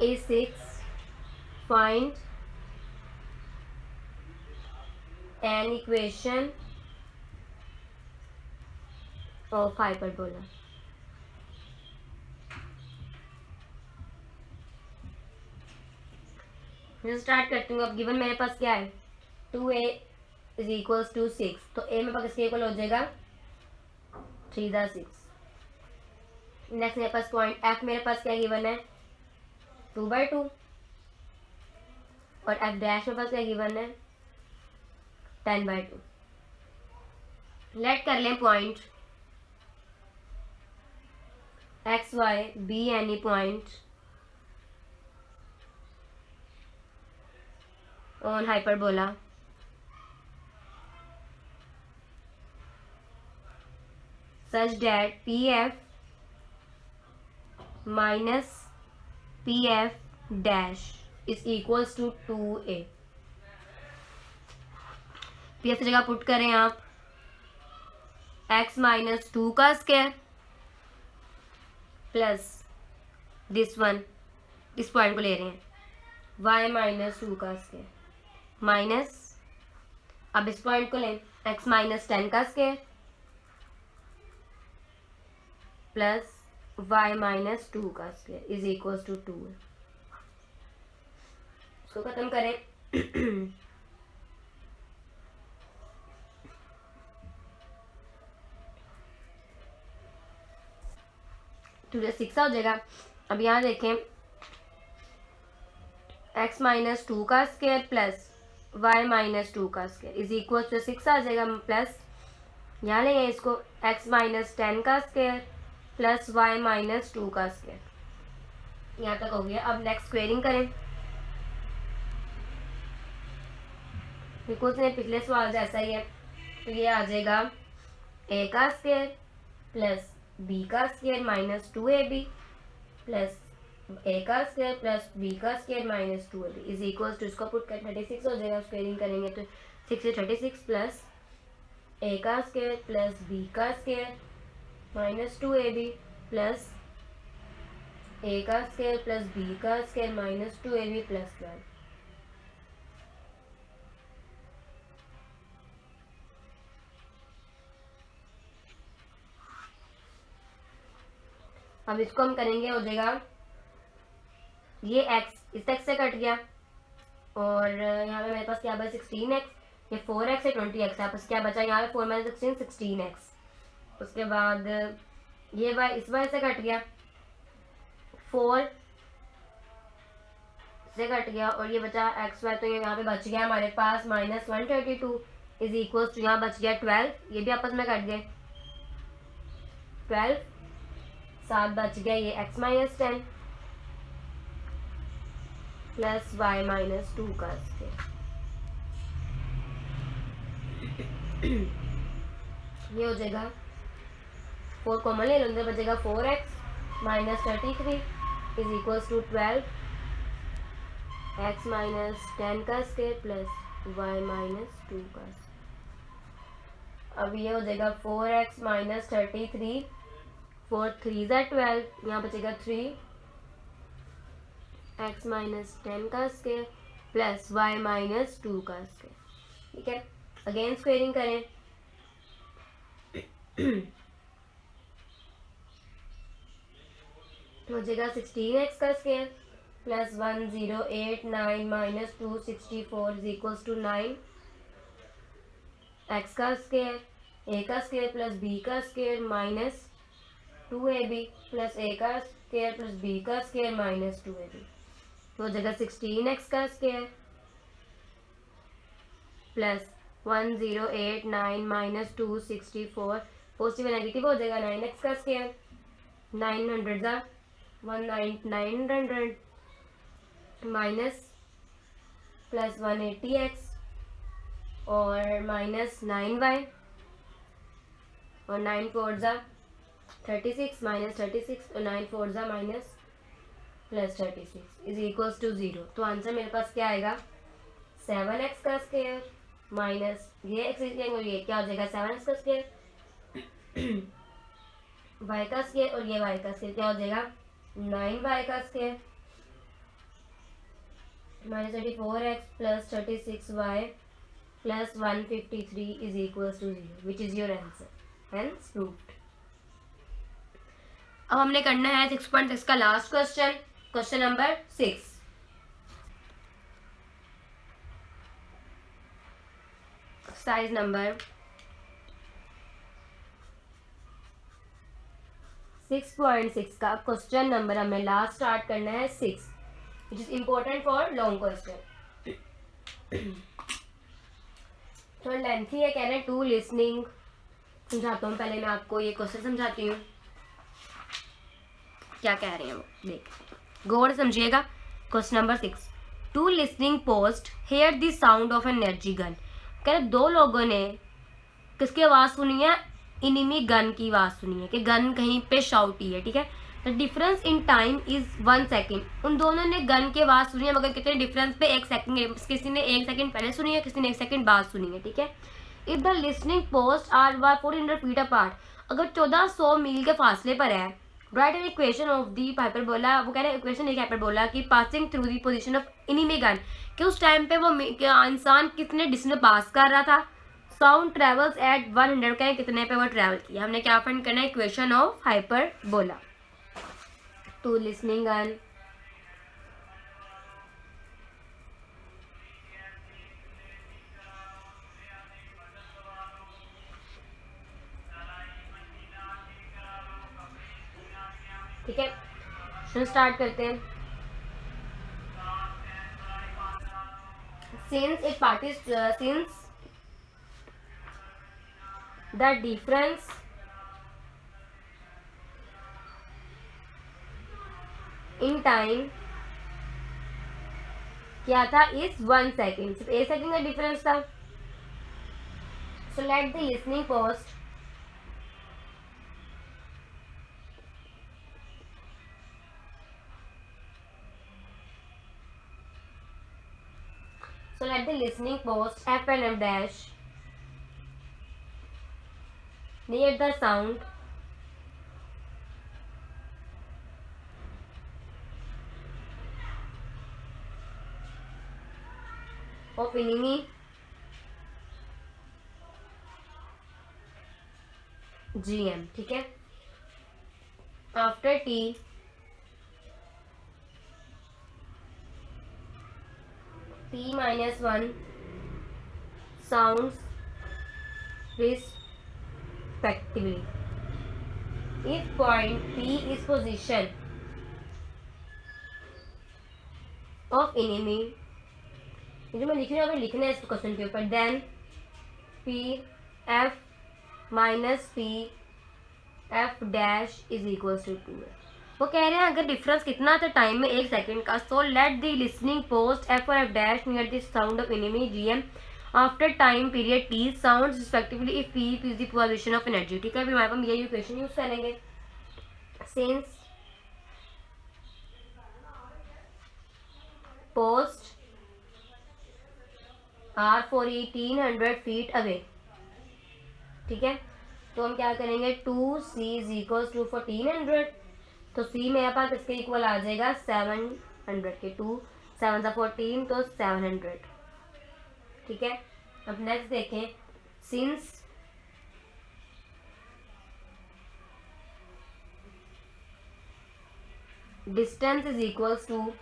is 6. Find an equation of hyperbola. मैं स्टार्ट करती हूँ। अब गिवन मेरे पास क्या है 2a इज इक्वल्स टू 6, तो a मेरे पास इसके इक्वल हो जाएगा 3 ज़ा 6। नेक्स्ट मेरे पास पॉइंट f मेरे पास क्या गिवन है 2 by 2 और f डैश मेरे पास क्या गिवन है 10 by 2। लेट कर लें point x y be any point on hyperbola such that pf minus pf dash is equals to 2a। P F की जगह पुट करें आप x माइनस 2 का स्क्वायर प्लस दिस वन, इस पॉइंट को ले रहे हैं y माइनस 2 का स्क्वायर माइनस, अब इस पॉइंट को लें x माइनस 10 का स्क्वायर प्लस y माइनस 2 का स्क्वायर इज इक्वल टू 2 है। इसको खत्म करें टू 6 हो जाएगा। अब यहाँ देखें x माइनस 2 का स्क्वायर प्लस y माइनस 2 का स्क्वायर इज इक्वल टू 6 आ जाएगा, प्लस यहाँ लेंगे इसको x माइनस 10 का स्क्वायर प्लस y माइनस 2 का स्क्वायर। यहाँ तक हो गया। अब नेक्स्ट स्क्वेयरिंग करें, बिकॉज पिछले सवाल जैसा ही है, तो ये आ जाएगा a का स्क्वायर प्लस b का square minus 2ab plus a का स्क्वायर प्लस b का square minus 2ab is equal to, इसको पुट कर 36 हो जाएगा। स्क्वेयरिंग करेंगे तो 6 से 36 प्लस a का स्क्वायर प्लस b का square minus 2ab plus a का स्क्वायर प्लस b का स्क्वायर माइनस 2ab प्लस 12। अब इसको हम करेंगे, हो जाएगा ये x इस x से कट गया और यहाँ पे मेरे पास क्या बचा 16x, ये 4x है 20x, यहाँ पर क्या बचा यहाँ पे 4 माइनस 16 16x। उसके बाद ये y इस y से कट गया, 4 से कट गया और ये बचा xy, तो ये यहाँ पे बच गया हमारे पास माइनस 132 इज इक्वल टू, यहाँ बच गया 12, ये भी आपस में कट गए 12, साथ बच गया ये x minus 10 plus y minus 2 का स्क्वायर। ये हो जाएगा 4 कॉमन ले लो, अंदर बचेगा 4x minus 33 is equal to 12 x minus 10 का स्क्वायर प्लस y माइनस 2 का स्क्वायर। अब ये हो जाएगा 4x माइनस 33, 4 3 ज़ा 12, यहाँ बचेगा 3 x माइनस 10 का स्क्वायर प्लस y माइनस 2 का स्क्वायर। ठीक है, अगेन स्क्वेयरिंग करें हो जाएगा 16x का square plus 1089 minus 264 is equals to 9 x का स्क्वायर, a का स्क्वायर प्लस b का square minus 2ab plus a का स्क्वायर प्लस b का स्क्वायर माइनस 2ab। तो जगह 16x का square plus 1089 minus 264, positive negative हो जाएगा 9x का स्क्वायर, 900 ज़ा 900 माइनस प्लस 180x और माइनस 9y और 9 4 ज़ा 36 माइनस 36 और 9 4 ज़ा minus plus 36 is equals to 0। तो आंसर मेरे पास क्या आएगा 7x का स्क्वायर माइनस ये x और ये क्या हो जाएगा 7x का स्क्वायर y का स्क्वायर और ये y का स्क्वायर क्या हो जाएगा 9y का square minus 34x plus 36y plus 153 is equals to 0 which is your answer, hence proved. अब हमने करना है 6.6 का last question, question number 6। Exercise number 6.6 का क्वेश्चन नंबर हमें लास्ट स्टार्ट करना है 6, which is important for long question. थोड़ा लेंथी है, कह रहे हैं टू लिसनिंग। समझाता हूँ, पहले मैं आपको ये क्वेश्चन समझाती हूँ क्या कह रहे हैं वो, देख गौर समझिएगा। Question number 6, two listening post hear the sound of एनर्जी गन। कह रहे दो लोगों ने किसकी आवाज़ सुनी है, इनिमी गन की आवाज़ सुनी है कि गन कहीं पे शाउटी है। ठीक है, the difference in time is 1 second. उन दोनों ने गन की आवाज़ सुनी है, मगर कितने डिफरेंस पे 1 सेकेंड, किसी ने 1 सेकेंड पहले सुनी है, किसी ने 1 सेकेंड बाद सुनी है, ठीक है। If the listening post are 400 feet apart, अगर 1400 मील के फासले पर है, write an equation of the hyperbola, वो कह रहे हैं इक्वेशन एक हाइपरबोला की passing through the position of enemy gun, कि उस टाइम पे वो इंसान कितने डिस्टेंस पास कर रहा था। साउंड ट्रेवल्स एट 100, कहें कितने पे वो ट्रेवल किया। हमने क्या फाइंड करना है, equation of hyperbola to listening gun. ठीक है, चलो स्टार्ट करते हैं। Since it party since the difference in time क्या था, इस 1 सेकेंड, सिर्फ 1 सेकेंड का डिफरेंस था। सो let the listening post f and f dash near the sound of enemy GM, ठीक है। After T T-1 sounds respectively. If point P is position of enemy, ये जो मैं लिख रही हूँ, लिखना है इस क्वेश्चन के ऊपर, then P F minus P F dash is equal to 2 है। वो कह रहे हैं अगर डिफरेंस कितना था टाइम में 1 सेकेंड का, so let the listening post F और F dash near the sound of enemy GM after time period T sound respectively if P is the position of एनर्जी, ठीक है। अभी हमारे पास ये इक्वेशन यूज करेंगे। Since post are 1800 feet away, ठीक है, तो हम क्या करेंगे, 2C इज इक्वल टू 1400, तो C मेरे पास इसके इक्वल आ जाएगा 700 के, 2 7 14 तो 700, ठीक है। अब नेक्स्ट देखें, since distance is equals to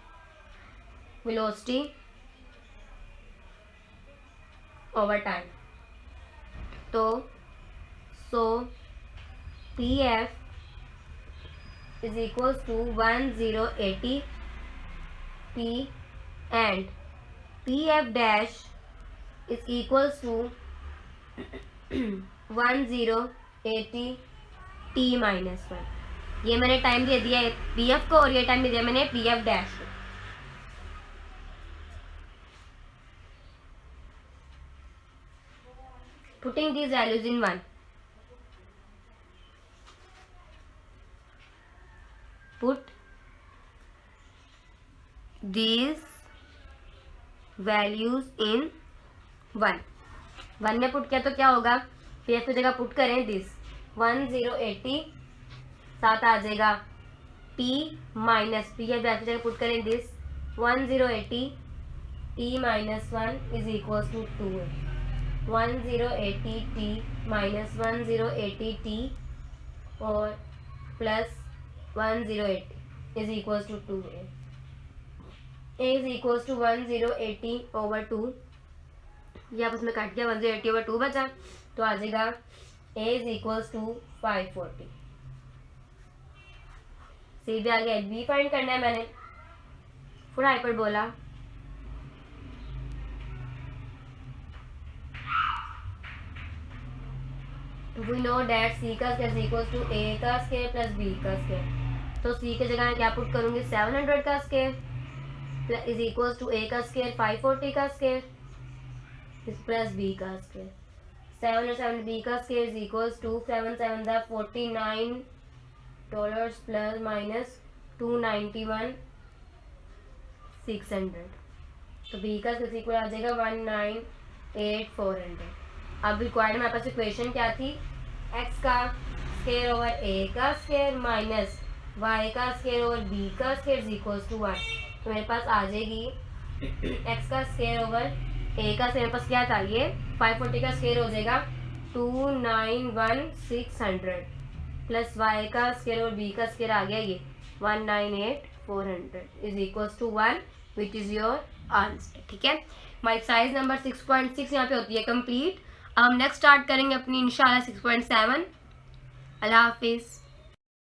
velocity over time, तो so PF is equals to 1080 P and PF dash is equals to 1080 T minus 1। ये मैंने टाइम दे दिया है PF को और ये टाइम दे दिया मैंने PF डैश को। Putting these values in 1, put these values in 1 में पुट किया तो क्या होगा, PF की जगह पुट करें दिस 1080, साथ आ जाएगा T माइनस PF की जगह पुट करें this 1080 T minus 1 is equal to 2 है। 1080 T माइनस 1080 T और plus 1080 is equal to 2A। A is equal to 1080 over 2, ये आपस में काट गया, 1080 ओवर 2 बचा, तो आ जाएगा A इज इक्वल टू 540। सीधे आगे B फाइंड करना है मैंने, full hyperbola we know that C का square is equal to A का स्क्वायर प्लस B का स्क्वायर, तो C की जगह मैं क्या पुट करूंगी, 700 का square is equal to A का स्क्वायर 540 का स्क्वायर प्लस B का स्क्वायर। 7 और 7 B का square is equal to 7 7 49 dollars plus minus 291 600, तो बी का किसी को आ जाएगा 198,400। अब रिक्वायर्ड हमारे पास इक्वेशन क्या थी, एक्स का स्क्वायर ओवर ए का स्क्वायर माइनस वाई का स्क्वायर ओवर बी का स्क्वायर इज इक्वल्स टू 1। तो मेरे पास आ जाएगी एक्स का स्क्वायर ओवर ए का स्क्वायर, मेरे पास क्या था ये 540 का स्क्वायर हो जाएगा 291,600 प्लस वाई का स्क्वायर ओवर बी का स्क्वायर आ गया ये 198,400 is equals to 1 which is your answer. ठीक है, हमारी एक्सरसाइज नंबर 6.6 यहाँ पे होती है कंप्लीट। अब हम नेक्स्ट स्टार्ट करेंगे अपनी इंशाल्लाह 6.7। अल्लाह हाफिज़।